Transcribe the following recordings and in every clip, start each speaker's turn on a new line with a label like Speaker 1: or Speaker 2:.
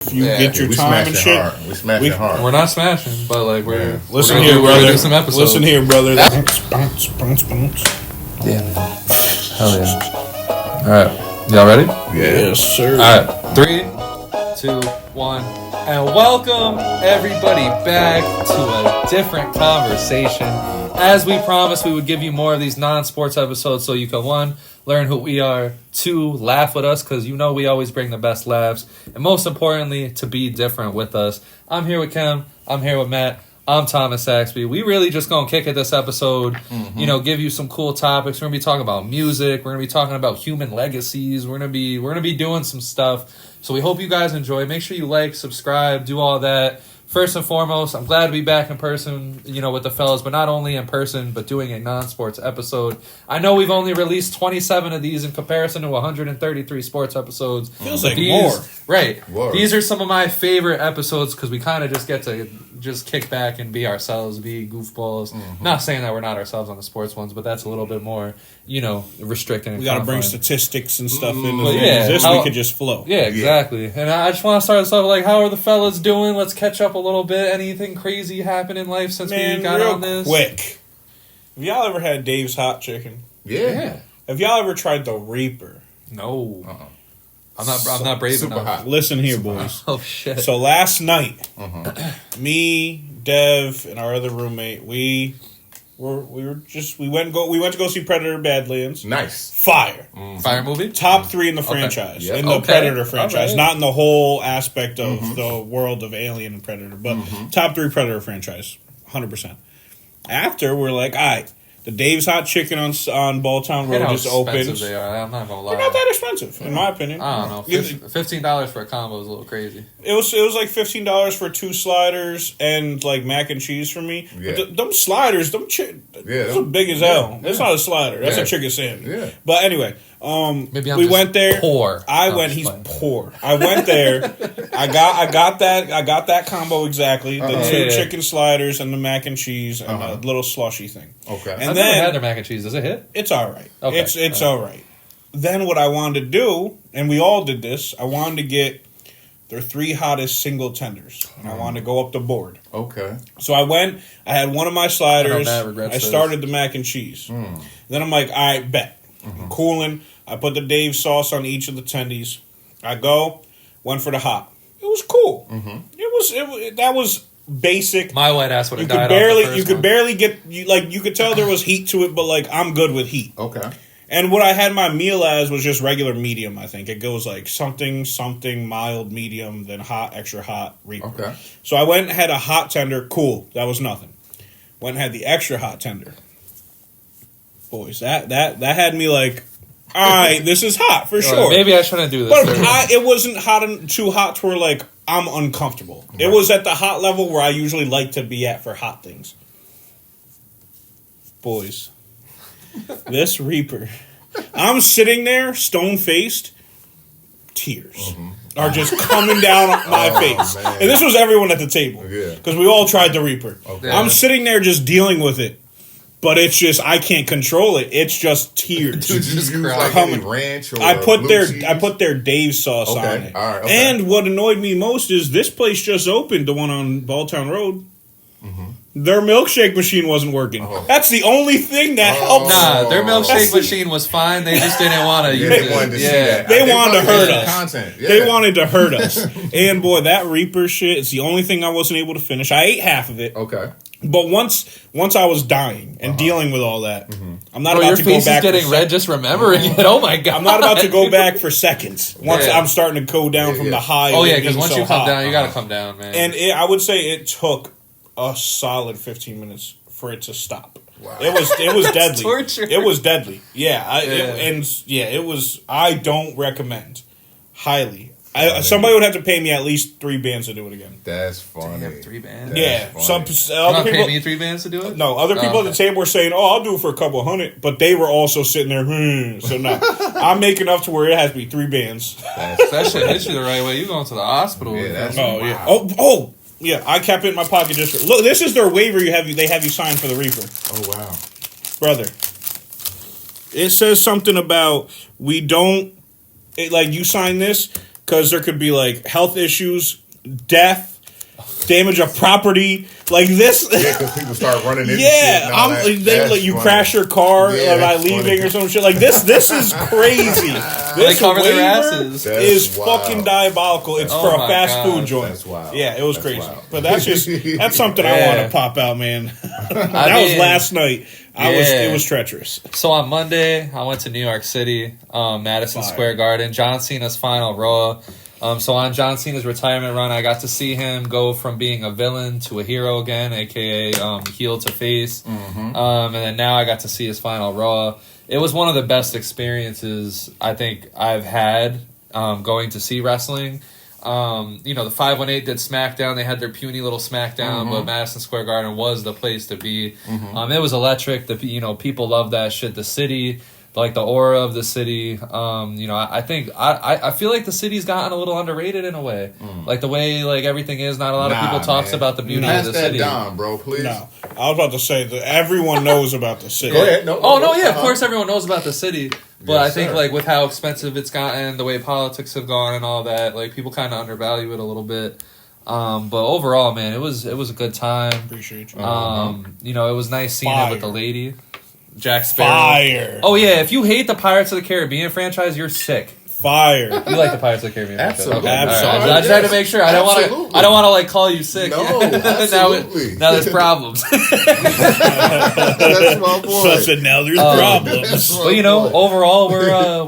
Speaker 1: If you get your time and shit,
Speaker 2: hard. We smashing hard.
Speaker 3: We're not smashing, but like we're
Speaker 1: listen
Speaker 3: we're
Speaker 1: here,
Speaker 3: do,
Speaker 1: brother.
Speaker 3: Do some episodes.
Speaker 1: Listen here, brother. Bounce, bounce, bounce.
Speaker 3: Yeah. Hell yeah. All right, y'all ready?
Speaker 1: Yes, sir.
Speaker 3: All right, 3, 2, 1, and welcome everybody back to a different conversation. As we promised, we would give you more of these non-sports episodes so you can 1, learn who we are, 2, laugh with us because you know we always bring the best laughs, and most importantly, to be different with us. I'm here with Kem. I'm here with Matt. I'm Thomas Saxby. We really just gonna kick it this episode. You know, give you some cool topics. We're gonna be talking about music. We're gonna be talking about human legacies. We're gonna be doing some stuff. So we hope you guys enjoy. Make sure you like, subscribe, do all that. First and foremost, I'm glad to be back in person, you know, with the fellas, but not only in person, but doing a non-sports episode. I know we've only released 27 of these in comparison to 133 sports episodes.
Speaker 1: Feels like more.
Speaker 3: Right.
Speaker 2: Word.
Speaker 3: These are some of my favorite episodes because we kind of just get to just kick back and be ourselves, be goofballs. Not saying that we're not ourselves on the sports ones, but that's a little bit more, you know, restricting.
Speaker 1: We got to bring statistics and stuff into
Speaker 3: But yeah,
Speaker 1: this. We could just flow.
Speaker 3: Yeah, exactly. And I just want to start this off like, how are the fellas doing? Let's catch up a little bit. Anything crazy happened in life since we got on this?
Speaker 1: Quick. Have y'all ever had Dave's Hot Chicken?
Speaker 2: Yeah.
Speaker 1: Have y'all ever tried the Reaper?
Speaker 3: No. I'm not brave
Speaker 2: Super
Speaker 3: enough.
Speaker 2: hot.
Speaker 1: Listen here, boys.
Speaker 3: Oh shit.
Speaker 1: So last night, me, Dev, and our other roommate, we went to go see Predator Badlands.
Speaker 2: Nice.
Speaker 1: Fire.
Speaker 3: Fire movie?
Speaker 1: Top 3 in the franchise.
Speaker 2: Yep.
Speaker 1: In the Predator franchise.
Speaker 3: Right.
Speaker 1: Not in the whole aspect of the world of Alien and Predator, but top 3 Predator franchise. 100%. After, we're like, all right, the Dave's Hot Chicken on Balltown Road just opened.
Speaker 3: They are. I'm not gonna lie.
Speaker 1: They're not that expensive, in my opinion.
Speaker 3: I don't know. $15 for a combo is a little crazy.
Speaker 1: It was like $15 for 2 sliders and like mac and cheese for me.
Speaker 2: Yeah.
Speaker 1: But them sliders, those are big as hell. That's not a slider. That's a chicken sandwich.
Speaker 2: Yeah.
Speaker 1: But anyway,
Speaker 3: Maybe I'm
Speaker 1: we
Speaker 3: just
Speaker 1: went there.
Speaker 3: Poor.
Speaker 1: He's poor. I went there. I got that combo exactly. The 2 chicken sliders and the mac and cheese and a little slushy thing.
Speaker 2: Okay.
Speaker 1: And
Speaker 3: I've
Speaker 1: then
Speaker 3: never had their mac and cheese. Does it hit?
Speaker 1: it's all right.
Speaker 3: Okay.
Speaker 1: It's all right. Then what I wanted to do, and we all did this, I wanted to get their 3 hottest single tenders. And I wanted to go up the board.
Speaker 2: Okay.
Speaker 1: So I went, I had one of my sliders,
Speaker 3: Matt regrets
Speaker 1: I started the mac and cheese. Then I'm like, all right, bet. I'm cooling. I put the Dave sauce on each of the tendies. I went for the hot. It was cool. That was basic.
Speaker 3: My white ass would have died.
Speaker 1: You could barely get, you could tell there was heat to it, but like, I'm good with heat.
Speaker 2: Okay.
Speaker 1: And what I had my meal as was just regular medium, I think. It goes like something, mild, medium, then hot, extra hot, Reaper.
Speaker 2: Okay.
Speaker 1: So I went and had a hot tender. Cool. That was nothing. Went and had the extra hot tender. Boys, that had me like, all right, this is hot for sure.
Speaker 3: Maybe I shouldn't do this.
Speaker 1: But it wasn't too hot to where like I'm uncomfortable. Right. It was at the hot level where I usually like to be at for hot things. Boys, this Reaper, I'm sitting there stone-faced, tears are just coming down my face.
Speaker 2: Man.
Speaker 1: And this was everyone at the table.
Speaker 2: Yeah.
Speaker 1: Because we all tried the Reaper.
Speaker 2: Okay.
Speaker 3: Yeah.
Speaker 1: I'm sitting there just dealing with it. But it's just, I can't control it. It's just tears.
Speaker 2: Did you use like any ranch or
Speaker 1: I put
Speaker 2: blue
Speaker 1: their Dave sauce on it.
Speaker 2: All right, okay.
Speaker 1: And what annoyed me most is this place just opened, the one on Balltown Road. Their milkshake machine wasn't working. That's the only thing that helped.
Speaker 3: Nah, their milkshake machine was fine. They just didn't want to use
Speaker 2: They
Speaker 3: it.
Speaker 2: wanted to see that.
Speaker 1: They wanted to hurt us.
Speaker 2: Content. Yeah.
Speaker 1: They wanted to hurt us. And boy, that Reaper shit is the only thing I wasn't able to finish. I ate half of it.
Speaker 2: Okay.
Speaker 1: But once I was dying and dealing with all that, I'm not
Speaker 3: Bro,
Speaker 1: about
Speaker 3: your
Speaker 1: to go
Speaker 3: face
Speaker 1: back.
Speaker 3: is getting red just remembering it. Oh my god!
Speaker 1: I'm not about to go back for seconds. Once
Speaker 3: Yeah.
Speaker 1: I'm starting to go down from the high.
Speaker 3: Oh yeah,
Speaker 1: because
Speaker 3: because once you come down, you gotta come down, man.
Speaker 1: And I would say it took a solid 15 minutes for it to stop.
Speaker 2: Wow.
Speaker 1: It was deadly.
Speaker 3: Torture.
Speaker 1: It was deadly. Yeah, it was. I don't recommend highly. Somebody would have to pay me at least $3 to do it again.
Speaker 2: That's funny.
Speaker 3: You have 3 bands?
Speaker 2: That's
Speaker 1: Some
Speaker 3: You
Speaker 1: other
Speaker 3: not
Speaker 1: people.
Speaker 3: pay me 3 bands to do it?
Speaker 1: No, other people at the table were saying, "Oh, I'll do it for a couple $100," but they were also sitting there. So no, I'm making enough to where it has to be $3.
Speaker 3: That shit hits you the right way. You going to the hospital?
Speaker 2: Yeah, that's
Speaker 1: Oh yeah.
Speaker 2: wow.
Speaker 1: Yeah. I kept it in my pocket just for look. This is their waiver. They have you sign for the Reaper.
Speaker 2: Oh wow,
Speaker 1: Brother. It says something about we don't. You sign this. because there could be like health issues, death, damage of property, like this.
Speaker 2: Yeah, because people start running into shit.
Speaker 1: Yeah,
Speaker 2: And
Speaker 1: they let you crash your car by leaving
Speaker 2: funny.
Speaker 1: or some shit like this. This is crazy. This
Speaker 3: cover their
Speaker 1: waiver
Speaker 3: asses.
Speaker 1: is
Speaker 2: wild.
Speaker 1: fucking diabolical. It's
Speaker 3: Oh
Speaker 1: for a
Speaker 3: my
Speaker 1: fast
Speaker 3: God.
Speaker 1: food joint.
Speaker 2: That's wild.
Speaker 1: Yeah, it was
Speaker 2: That's
Speaker 1: crazy.
Speaker 2: wild.
Speaker 1: But that's something I
Speaker 3: Yeah.
Speaker 1: want to pop out, man. That was
Speaker 3: mean,
Speaker 1: last night.
Speaker 3: yeah.
Speaker 1: It was treacherous.
Speaker 3: So on Monday, I went to New York City, Madison
Speaker 1: Fire.
Speaker 3: Square Garden, John Cena's final Raw. So on John Cena's retirement run, I got to see him go from being a villain to a hero again, aka heel to face. And then now I got to see his final Raw. It was one of the best experiences I think I've had going to see wrestling. The 518 did SmackDown. They had their puny little SmackDown, but Madison Square Garden was the place to be. It was electric. People loved that shit. The city, like the aura of the city. I think I feel like the city's gotten a little underrated in a way. Like the way like everything is. Not a lot of people talks about the beauty
Speaker 2: Pass
Speaker 3: of the
Speaker 2: that
Speaker 3: city.
Speaker 2: down, bro, please.
Speaker 1: No, I was about to say that everyone knows about the city.
Speaker 2: Go ahead. No,
Speaker 3: Of course everyone knows about the city. But
Speaker 2: Yes,
Speaker 3: I think
Speaker 2: sir.
Speaker 3: like with how expensive it's gotten, the way politics have gone and all that, like people kind of undervalue it a little bit. But overall, man, it was a good time.
Speaker 1: Appreciate you.
Speaker 3: It was nice seeing it with the
Speaker 1: Fire.
Speaker 3: lady, Jack Sparrow.
Speaker 1: Fire.
Speaker 3: Oh yeah, if you hate the Pirates of the Caribbean franchise, you're sick.
Speaker 1: Fire.
Speaker 3: You like the Pirates of the Caribbean
Speaker 2: Absolutely.
Speaker 3: franchise? Okay.
Speaker 1: Absolutely.
Speaker 3: All right. I just had to make sure. I don't want to.
Speaker 2: Absolutely.
Speaker 3: I don't want to like call you sick.
Speaker 2: No,
Speaker 3: now,
Speaker 2: absolutely.
Speaker 3: now there's problems.
Speaker 2: That's my boy.
Speaker 1: So I said, now there's problems.
Speaker 3: But overall,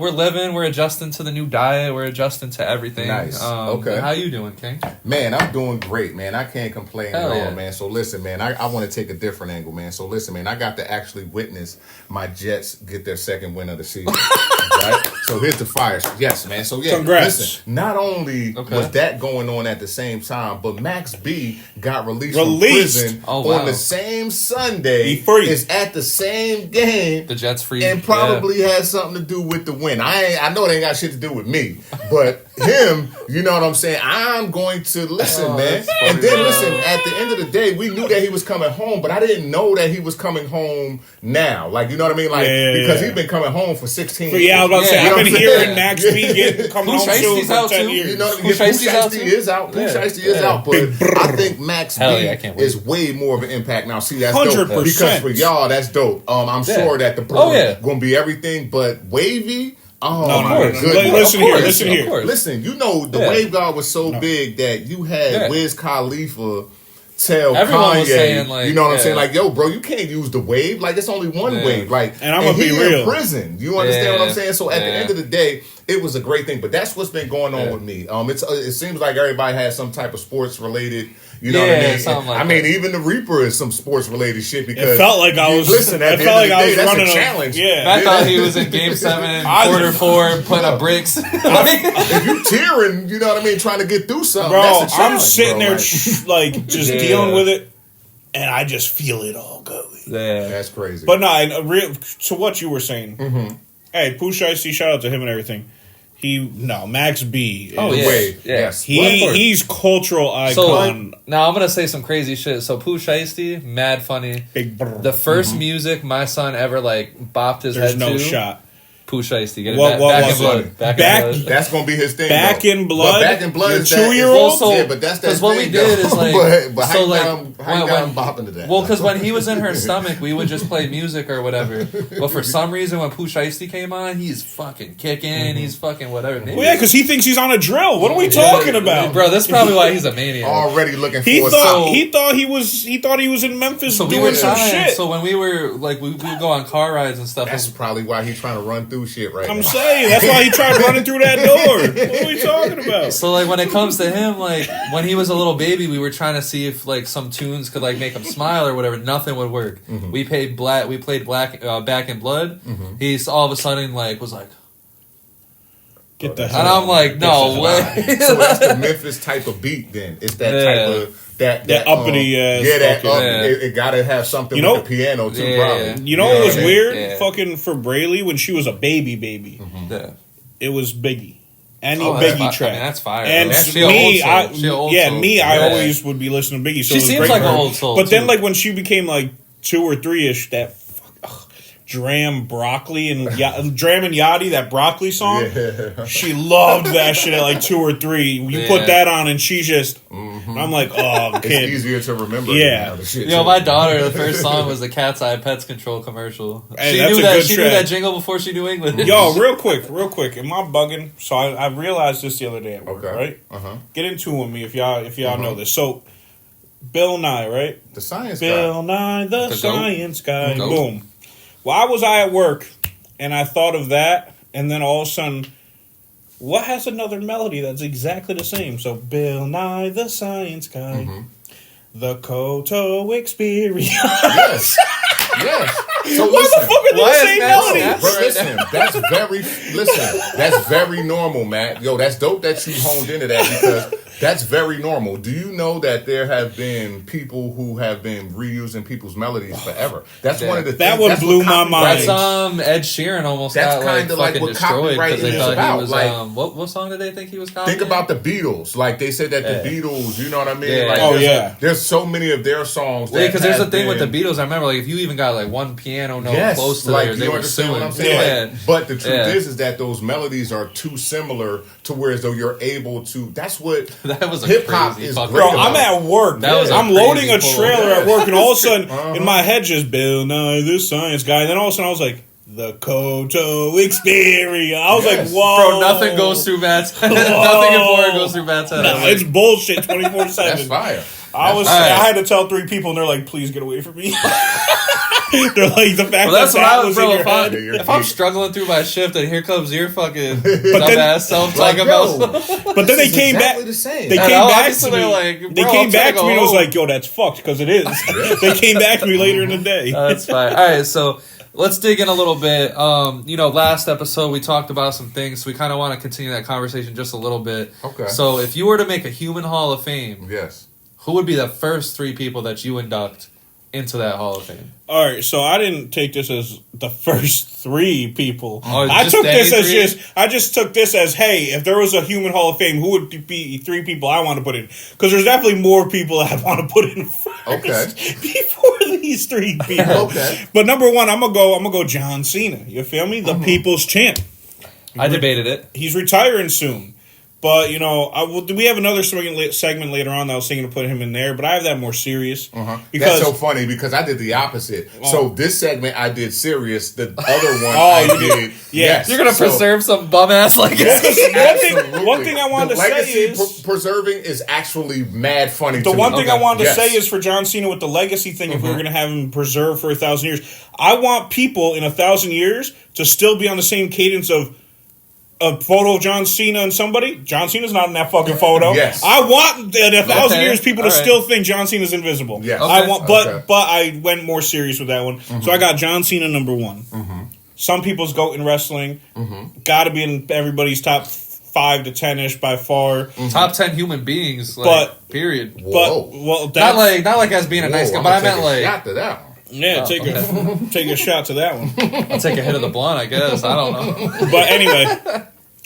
Speaker 3: we're living. We're adjusting to the new diet. We're adjusting to everything.
Speaker 2: Nice. Okay.
Speaker 3: How you doing, King?
Speaker 2: Man, I'm doing great, man. I can't complain
Speaker 3: Hell
Speaker 2: at all,
Speaker 3: yeah.
Speaker 2: man. So listen, man, I want to take a different angle, man. So listen, man, I got to actually witness my Jets get their second win of the season. Right? So here's the fire. Yes, man. So yeah,
Speaker 1: Congrats.
Speaker 2: listen, not only
Speaker 3: Okay.
Speaker 2: was that going on at the same time, but Max B got released from
Speaker 1: Released.
Speaker 2: prison
Speaker 3: Oh, wow.
Speaker 2: on the same Sunday.
Speaker 1: He free.
Speaker 2: Is at the same game.
Speaker 3: The Jets free,
Speaker 2: And probably has something to do with the win. I know it ain't got shit to do with me, but him, you know what I'm saying? I'm going to listen, man.
Speaker 3: that's funny,
Speaker 2: And then
Speaker 3: man.
Speaker 2: listen, at the end of the day, we knew that he was coming home, but I didn't know that he was coming home now. Like, you know what I mean? Like,
Speaker 1: Yeah.
Speaker 2: because he's been coming home for 16
Speaker 1: But yeah, I was about to say,
Speaker 3: Yeah,
Speaker 1: I've
Speaker 2: you know
Speaker 1: been
Speaker 2: what I'm
Speaker 1: hearing
Speaker 2: saying?
Speaker 1: Max B get coming home soon
Speaker 3: Shiesty's
Speaker 1: for
Speaker 3: out
Speaker 1: 10
Speaker 3: too.
Speaker 1: years.
Speaker 2: You know,
Speaker 3: Pooh Shiesty's out too?
Speaker 2: is out. Pooh
Speaker 3: Yeah.
Speaker 2: Shiesty is
Speaker 3: Yeah.
Speaker 2: out, but I think Max
Speaker 3: Hell
Speaker 2: B
Speaker 3: yeah, I can't wait.
Speaker 2: is way more of an impact now. See, that's
Speaker 1: 100%.
Speaker 2: dope because for y'all, that's dope. I'm
Speaker 3: Yeah.
Speaker 2: sure that the
Speaker 3: Oh, yeah.
Speaker 2: gonna be everything, but wavy. Oh
Speaker 1: No,
Speaker 2: my
Speaker 1: no,
Speaker 3: course.
Speaker 2: goodness!
Speaker 1: Listen
Speaker 3: Of
Speaker 1: here,
Speaker 3: course,
Speaker 1: listen
Speaker 3: of
Speaker 1: here.
Speaker 3: course.
Speaker 2: Listen, you know the
Speaker 3: Yeah.
Speaker 2: wave guard was so big that you had
Speaker 3: Yeah.
Speaker 2: Wiz Khalifa tell
Speaker 3: Everyone
Speaker 2: Kanye,
Speaker 3: was saying, like,
Speaker 2: you know what I'm
Speaker 3: yeah.
Speaker 2: saying? Like, yo, bro, you can't use the wave. Like, it's only one
Speaker 3: Yeah.
Speaker 2: wave. Like,
Speaker 1: And I'm gonna
Speaker 2: he
Speaker 1: be real.
Speaker 2: in prison. You understand what I'm
Speaker 3: Yeah.
Speaker 2: saying? So at the
Speaker 3: Yeah.
Speaker 2: end of the day, it was a great thing. But that's what's been going on
Speaker 3: Yeah.
Speaker 2: with me. It seems like everybody has some type of sports related. You know what
Speaker 3: Yeah,
Speaker 2: I mean?
Speaker 3: something like
Speaker 2: I mean,
Speaker 3: that.
Speaker 2: even the Reaper is some sports related shit because
Speaker 1: It felt like I was.
Speaker 2: listen. At
Speaker 1: It
Speaker 2: the
Speaker 1: felt
Speaker 2: end
Speaker 1: like
Speaker 2: of
Speaker 1: I
Speaker 2: the
Speaker 1: was
Speaker 2: day, that's
Speaker 1: running
Speaker 2: a challenge.
Speaker 1: Yeah.
Speaker 3: I thought he was in Game 7,
Speaker 1: I-
Speaker 3: quarter 4, putting up bricks.
Speaker 2: If you tearing, you know what I mean, trying to get through something,
Speaker 1: Bro,
Speaker 2: that's a challenge,
Speaker 1: I'm sitting
Speaker 2: bro.
Speaker 1: there
Speaker 2: Like,
Speaker 1: like just
Speaker 3: Yeah.
Speaker 1: dealing with it, and I just feel it all going.
Speaker 3: Yeah.
Speaker 2: that's crazy.
Speaker 1: But no, to what you were saying. Hey, Pooh Shiesty, shout out to him and everything. Max B.
Speaker 3: Oh,
Speaker 1: is-
Speaker 3: yeah.
Speaker 2: Wait,
Speaker 3: Yeah.
Speaker 2: yes.
Speaker 1: He's cultural
Speaker 3: So
Speaker 1: icon.
Speaker 3: now I'm gonna say some crazy shit. So Pooh Shiesty, mad funny.
Speaker 1: Big brr.
Speaker 3: The first music my son ever like bopped his
Speaker 1: There's
Speaker 3: head
Speaker 1: no
Speaker 3: to.
Speaker 1: shot.
Speaker 3: Pooh Shiesty. Get it
Speaker 1: What
Speaker 3: back in
Speaker 1: was
Speaker 3: blood.
Speaker 1: it?
Speaker 3: Back
Speaker 1: Back-
Speaker 3: in blood.
Speaker 2: That's gonna be his thing.
Speaker 1: Back
Speaker 2: though.
Speaker 1: in Blood?
Speaker 2: But Back in Blood
Speaker 1: Your
Speaker 2: is that-
Speaker 1: 2-year-old?
Speaker 3: Also,
Speaker 2: yeah, but that's that.
Speaker 3: 'cause what we
Speaker 2: thing,
Speaker 3: did
Speaker 2: though.
Speaker 3: is, like-
Speaker 2: but how
Speaker 3: so,
Speaker 2: you
Speaker 3: like,
Speaker 2: got him bopping to that?
Speaker 3: Well, because when he was in her stomach, we would just play music or whatever. But for some reason, when Pooh Shiesty came on, he's fucking kicking. He's fucking whatever. Maybe.
Speaker 1: Well, yeah, because he thinks he's on a drill. What are we talking about,
Speaker 3: Bro, that's probably why he's a maniac.
Speaker 2: already looking
Speaker 1: He
Speaker 2: for
Speaker 1: thought
Speaker 2: some-
Speaker 1: he thought he was in Memphis
Speaker 3: So we
Speaker 1: doing
Speaker 3: were
Speaker 1: some
Speaker 3: trying.
Speaker 1: shit.
Speaker 3: So when we were like, we would go on car rides and stuff.
Speaker 2: That's
Speaker 3: and-
Speaker 2: probably why he's trying to run through shit right
Speaker 1: I'm
Speaker 2: now.
Speaker 1: saying that's why he tried running through that door. What are we talking about?
Speaker 3: So like when it comes to him, like when he was a little baby, we were trying to see if like some tunes could like make him smile or whatever. Nothing would work. We played Back in Blood. He's all of a sudden like was like,
Speaker 1: Get the
Speaker 3: and
Speaker 1: hell
Speaker 3: I'm like, no way.
Speaker 2: So that's the Memphis type of beat. Then it's that
Speaker 3: Yeah.
Speaker 2: type of that
Speaker 1: uppity ass
Speaker 2: yeah, that
Speaker 1: fucking-
Speaker 3: Yeah.
Speaker 2: it got to have something
Speaker 1: You know-
Speaker 2: with the piano too.
Speaker 3: Yeah.
Speaker 2: Probably.
Speaker 1: You know what was
Speaker 2: what I mean?
Speaker 1: weird?
Speaker 3: Yeah.
Speaker 1: Fucking for Braylee when she was a baby.
Speaker 3: Yeah.
Speaker 1: It was Biggie. Any
Speaker 3: Oh,
Speaker 1: Biggie
Speaker 3: that's-
Speaker 1: track.
Speaker 3: I mean, that's fire.
Speaker 1: And
Speaker 3: That's- she a
Speaker 1: me,
Speaker 3: old soul. She a old soul.
Speaker 1: I
Speaker 3: Yeah.
Speaker 1: always would be listening to Biggie. So
Speaker 3: She
Speaker 1: it was
Speaker 3: seems
Speaker 1: great
Speaker 3: like
Speaker 1: for
Speaker 3: an
Speaker 1: her.
Speaker 3: old soul,
Speaker 1: But then,
Speaker 3: too.
Speaker 1: like when she became like 2 or 3ish, Dram Broccoli and Dram and Yachty, that broccoli song.
Speaker 2: Yeah.
Speaker 1: She loved that shit at like 2 or 3. You put that on and she just, I'm like, oh, kid.
Speaker 2: It's easier to remember.
Speaker 1: Yeah.
Speaker 2: Now, the shit
Speaker 3: You know,
Speaker 2: too.
Speaker 3: my daughter, the first song was the Cat's Eye Pets Control commercial.
Speaker 1: Hey,
Speaker 3: She
Speaker 1: that's
Speaker 3: knew
Speaker 1: a
Speaker 3: that.
Speaker 1: good
Speaker 3: She knew
Speaker 1: track.
Speaker 3: that jingle before she knew English.
Speaker 1: Yo, real quick. Am I bugging? So I realized this the other day at work,
Speaker 2: Okay.
Speaker 1: right? Get into it with me if y'all know this. So, Bill Nye, right?
Speaker 2: The science
Speaker 1: Bill
Speaker 2: guy.
Speaker 1: Nye, the
Speaker 3: goat.
Speaker 1: science guy.
Speaker 3: Goat.
Speaker 1: Boom. Why was I at work and I thought of that, and then all of a sudden, what has another melody that's exactly the same? So, Bill Nye, the science guy. The Koto experience.
Speaker 2: Yes. Yes. So
Speaker 1: What the fuck are
Speaker 3: Why
Speaker 1: the
Speaker 3: is
Speaker 1: same
Speaker 3: that
Speaker 1: melodies?
Speaker 2: Bro, listen, that's very normal, Matt. Yo, that's dope that you honed into that because that's very normal. Do you know that there have been people who have been reusing people's melodies forever? That's one of the
Speaker 1: That
Speaker 2: things.
Speaker 1: one
Speaker 2: that's
Speaker 1: blew
Speaker 2: what
Speaker 1: my
Speaker 2: copyright
Speaker 1: mind.
Speaker 3: That's Ed Sheeran almost
Speaker 2: That's
Speaker 3: got like
Speaker 2: kinda like
Speaker 3: fucking
Speaker 2: what
Speaker 3: destroyed
Speaker 2: copyright
Speaker 3: because they
Speaker 2: is
Speaker 3: thought
Speaker 2: about,
Speaker 3: he was
Speaker 2: like-
Speaker 3: what song did they think he was copying?
Speaker 2: Think about the Beatles. Like they said that the Beatles, you know what I mean?
Speaker 3: Yeah.
Speaker 2: Like,
Speaker 1: Oh,
Speaker 2: there's
Speaker 1: yeah.
Speaker 2: there's so many of their songs.
Speaker 3: Yeah, because there's
Speaker 2: have
Speaker 3: a thing with the
Speaker 2: been-
Speaker 3: Beatles. I remember, like, if you even got like one piano note
Speaker 2: Yes,
Speaker 3: close to
Speaker 2: like,
Speaker 3: theirs,
Speaker 2: you
Speaker 3: they were
Speaker 2: understand
Speaker 3: suing.
Speaker 2: what I'm saying?
Speaker 3: Yeah.
Speaker 2: Like, but the truth
Speaker 3: Yeah.
Speaker 2: is that those melodies are too similar to where as though you're able to. That's what
Speaker 3: That was a
Speaker 2: hip hop
Speaker 3: crazy
Speaker 2: is
Speaker 3: fucking-
Speaker 2: great
Speaker 1: Bro,
Speaker 2: about.
Speaker 1: I'm at work.
Speaker 3: That was a
Speaker 1: I'm loading a
Speaker 3: crazy
Speaker 1: trailer
Speaker 3: pull.
Speaker 1: at work, and all of a sudden, in my head, just Bill Nye, the science guy. And then all of a sudden, I was like, the Koto experience. I was
Speaker 2: Yes.
Speaker 1: like, whoa.
Speaker 3: Bro, nothing goes through Matt's head. Nothing important goes through Matt's head.
Speaker 1: Nah, it's bullshit 24/7.
Speaker 2: That's fire.
Speaker 1: I had to tell 3 people, and they're like, please get away from me. They're like, the fact
Speaker 3: Well, that's
Speaker 1: that
Speaker 3: what I
Speaker 1: was
Speaker 3: was,
Speaker 1: in
Speaker 3: bro.
Speaker 1: your head.
Speaker 3: If I'm struggling through my shift and here comes your fucking
Speaker 1: then-
Speaker 3: dumbass self
Speaker 2: Like,
Speaker 3: talking
Speaker 2: yo,
Speaker 3: about.
Speaker 1: But then they
Speaker 2: This is
Speaker 1: came
Speaker 2: exactly
Speaker 1: back.
Speaker 2: the same.
Speaker 1: They
Speaker 3: And
Speaker 1: came back
Speaker 3: obviously
Speaker 1: to me.
Speaker 3: they're like,
Speaker 1: They
Speaker 3: bro,
Speaker 1: came
Speaker 3: I'm
Speaker 1: back
Speaker 3: trying to
Speaker 1: to me and I
Speaker 3: go
Speaker 1: was
Speaker 3: home.
Speaker 1: like, yo, that's fucked because it is. They came back to me later in the day.
Speaker 3: That's fine. All right, so let's dig in a little bit. Last episode we talked about some things, so we kind of want to continue that conversation just a little bit.
Speaker 2: Okay.
Speaker 3: So if you were to make a human Hall of Fame,
Speaker 2: Yes.
Speaker 3: who would be the first 3 people that you induct into that Hall of Fame?
Speaker 1: All right, so I didn't take this as the first 3 people.
Speaker 3: Oh,
Speaker 1: I
Speaker 3: just
Speaker 1: took this
Speaker 3: any
Speaker 1: as
Speaker 3: 3?
Speaker 1: I just took this as, hey, if there was a human Hall of Fame, who would be 3 people I want to put in? Because there's definitely more people I want to put in first
Speaker 2: Okay.
Speaker 1: before these 3 people.
Speaker 2: Okay.
Speaker 1: But number 1, I'm gonna go John Cena. You feel me? The people's champ.
Speaker 3: I debated it.
Speaker 1: He's retiring soon. But, we have another segment later on that I was thinking to put him in there, but I have that more serious.
Speaker 2: That's so funny because I did the opposite. So this segment I did serious. The other one
Speaker 1: Oh,
Speaker 2: I
Speaker 1: you did.
Speaker 2: did.
Speaker 1: Yeah.
Speaker 2: Yes.
Speaker 3: You're gonna
Speaker 2: So-
Speaker 3: preserve some bum ass legacy.
Speaker 2: Absolutely.
Speaker 1: One thing I wanted
Speaker 2: the
Speaker 1: to say
Speaker 2: legacy
Speaker 1: is-
Speaker 2: preserving is actually mad funny.
Speaker 1: The
Speaker 2: to
Speaker 1: one
Speaker 2: me.
Speaker 1: thing I wanted to
Speaker 2: Yes.
Speaker 1: say is for John Cena with the legacy thing, if we were going to have him preserved for 1,000 years, I want people in 1,000 years to still be on the same cadence of a photo of John Cena and somebody. John Cena's not in that fucking photo.
Speaker 2: Yes.
Speaker 1: I want in 1,000
Speaker 3: Okay.
Speaker 1: years people
Speaker 3: All
Speaker 1: to
Speaker 3: right.
Speaker 1: still think John Cena's invisible.
Speaker 2: Yes.
Speaker 1: I
Speaker 3: Okay.
Speaker 1: want,
Speaker 2: Okay.
Speaker 1: but I went more serious with that one. So I got John Cena number 1. Some people's GOAT in wrestling. Got to be in everybody's top 5 to 10-ish by far.
Speaker 3: Top 10 human beings, like,
Speaker 1: But-
Speaker 3: period.
Speaker 2: Whoa.
Speaker 1: But well, that's,
Speaker 3: Not like as being a nice guy,
Speaker 2: I'm
Speaker 3: but I
Speaker 2: gonna
Speaker 3: meant
Speaker 2: take a
Speaker 3: like
Speaker 2: shot to that one.
Speaker 1: yeah, take a shot to that one.
Speaker 3: I'll take a hit of the blunt, I guess. I don't know.
Speaker 1: But anyway,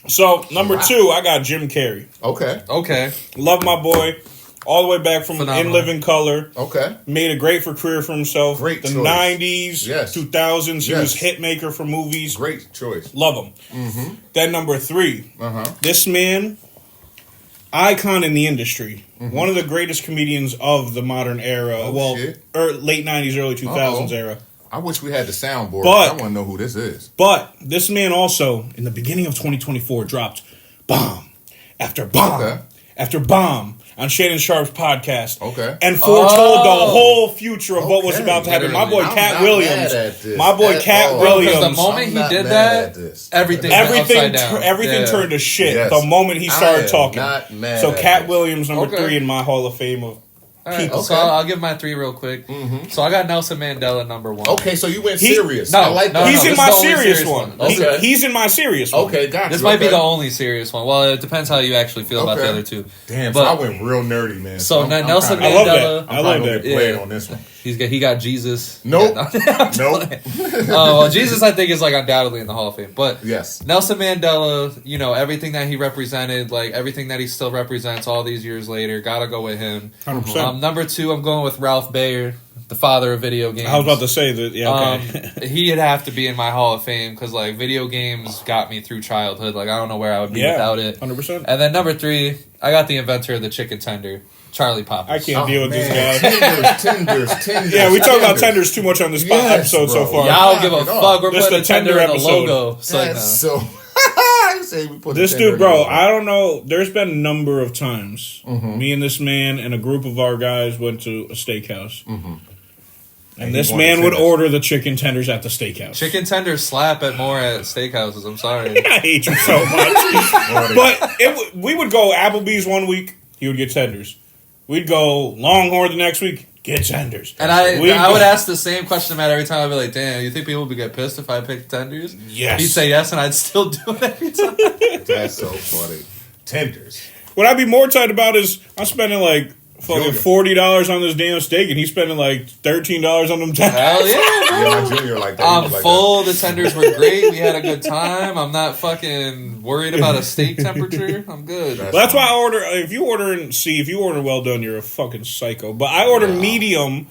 Speaker 1: so number 2, I got Jim Carrey.
Speaker 2: Okay.
Speaker 3: Okay.
Speaker 1: Love my boy. All the way back from
Speaker 3: Phenomenal.
Speaker 1: In Living Color.
Speaker 2: Okay.
Speaker 1: Made a great career for himself.
Speaker 2: Great
Speaker 1: the
Speaker 2: choice.
Speaker 1: 90s,
Speaker 2: Yes.
Speaker 1: 2000s. He
Speaker 2: Yes.
Speaker 1: was hitmaker for movies.
Speaker 2: Great choice.
Speaker 1: Love him. Then number 3,
Speaker 2: Uh-huh.
Speaker 1: this man, icon in the industry. One of the greatest comedians of the modern era.
Speaker 2: Oh, shit.
Speaker 1: Late 90s, early 2000s
Speaker 2: Uh-oh.
Speaker 1: era.
Speaker 2: I wish we had the soundboard.
Speaker 1: But-
Speaker 2: I want to know who this is.
Speaker 1: But this man also, in the beginning of 2024, dropped bomb after bomb
Speaker 2: Okay.
Speaker 1: after bomb on Shannon Sharp's podcast.
Speaker 2: Okay.
Speaker 1: And foretold the whole future of what was
Speaker 2: Okay.
Speaker 1: about to happen. My boy
Speaker 2: I'm
Speaker 1: Cat
Speaker 2: not
Speaker 1: Williams.
Speaker 2: mad at this
Speaker 1: My boy
Speaker 2: at
Speaker 1: Cat
Speaker 2: all.
Speaker 1: Williams.
Speaker 3: Because the moment
Speaker 2: I'm
Speaker 3: he
Speaker 2: not
Speaker 3: did
Speaker 2: mad
Speaker 3: that,
Speaker 2: at this.
Speaker 3: everything went upside down.
Speaker 1: Everything
Speaker 3: Yeah.
Speaker 1: turned to shit
Speaker 2: Yes.
Speaker 1: the moment he
Speaker 2: I
Speaker 1: started
Speaker 2: am
Speaker 1: talking.
Speaker 2: not mad
Speaker 1: So
Speaker 2: at
Speaker 1: Cat
Speaker 2: this.
Speaker 1: Williams, number
Speaker 3: Okay.
Speaker 1: 3 in my Hall of Fame of
Speaker 3: All right,
Speaker 1: people.
Speaker 3: so
Speaker 2: Okay.
Speaker 3: I'll give my 3 real quick. So I got Nelson Mandela number 1.
Speaker 2: Okay, so you went
Speaker 1: He-
Speaker 2: serious.
Speaker 3: no,
Speaker 2: I like
Speaker 3: no,
Speaker 2: that.
Speaker 1: He's
Speaker 3: this
Speaker 1: in
Speaker 3: is
Speaker 1: my
Speaker 3: the only
Speaker 1: serious
Speaker 3: serious
Speaker 1: one.
Speaker 3: one.
Speaker 2: Okay.
Speaker 1: He's in my serious one.
Speaker 2: Okay, got
Speaker 3: This
Speaker 2: you.
Speaker 3: might be
Speaker 2: Okay.
Speaker 3: the only serious one. Well, it depends how you actually feel about
Speaker 2: Okay.
Speaker 3: the other 2.
Speaker 2: Damn,
Speaker 3: But-
Speaker 2: so I went real nerdy, man.
Speaker 3: So
Speaker 2: I'm
Speaker 3: Nelson
Speaker 2: kinda-
Speaker 1: I love that.
Speaker 3: Mandela.
Speaker 1: I
Speaker 2: I'm
Speaker 1: love
Speaker 2: probably
Speaker 1: that.
Speaker 2: gonna get played
Speaker 3: Yeah.
Speaker 2: on this one.
Speaker 3: He got Jesus.
Speaker 2: Nope.
Speaker 3: Yeah,
Speaker 2: Nope.
Speaker 3: Oh, well, Jesus, I think, is like undoubtedly in the Hall of Fame. But
Speaker 2: Yes.
Speaker 3: Nelson Mandela, everything that he represented, like everything that he still represents all these years later, gotta go with him.
Speaker 1: 100%.
Speaker 3: Number 2, I'm going with Ralph Baer, the father of video games.
Speaker 1: I was about to say that. Yeah, okay.
Speaker 3: He'd have to be in my Hall of Fame because like video games got me through childhood. Like I don't know where I would be without it.
Speaker 1: 100%.
Speaker 3: And then number 3, I got the inventor of the chicken tender, Charlie Poppers.
Speaker 1: I can't deal with this guy.
Speaker 2: Tenders.
Speaker 1: Yeah, we talk about tenders too much on this episode so far.
Speaker 3: Y'all give a fuck. We're
Speaker 1: This
Speaker 3: putting
Speaker 1: the
Speaker 3: a tender
Speaker 1: tender
Speaker 3: in the
Speaker 1: episode.
Speaker 3: logo. So like,
Speaker 2: So say we put
Speaker 1: This
Speaker 2: the tender
Speaker 1: dude, bro,
Speaker 2: in the logo.
Speaker 1: I don't know. There's been a number of times me and this man and a group of our guys went to a steakhouse. And this man would order the chicken tenders at the steakhouse.
Speaker 3: chicken tenders slap more at steakhouses. I'm sorry.
Speaker 1: I hate you so much. But we would go Applebee's one week, he would get tenders. We'd go Longhorn the next week, get tenders.
Speaker 3: And I would ask the same question to Matt every time. I'd be like, damn, you think people would get pissed if I picked tenders?
Speaker 1: Yes.
Speaker 3: He'd say yes, and I'd still do it every time.
Speaker 2: That's so funny. Tenders.
Speaker 1: What I'd be more excited about is I'm spending like fucking
Speaker 2: Junior.
Speaker 1: $40 on this damn steak, and he's spending like $13 on them tenders.
Speaker 3: Hell yeah, bro.
Speaker 2: Yeah, my junior like that.
Speaker 3: I'm
Speaker 2: He was like
Speaker 3: full. The tenders were great. We had a good time. I'm not fucking worried about a steak temperature. I'm good.
Speaker 1: Well, that's why I order. If you order well done, you're a fucking psycho. But I order medium.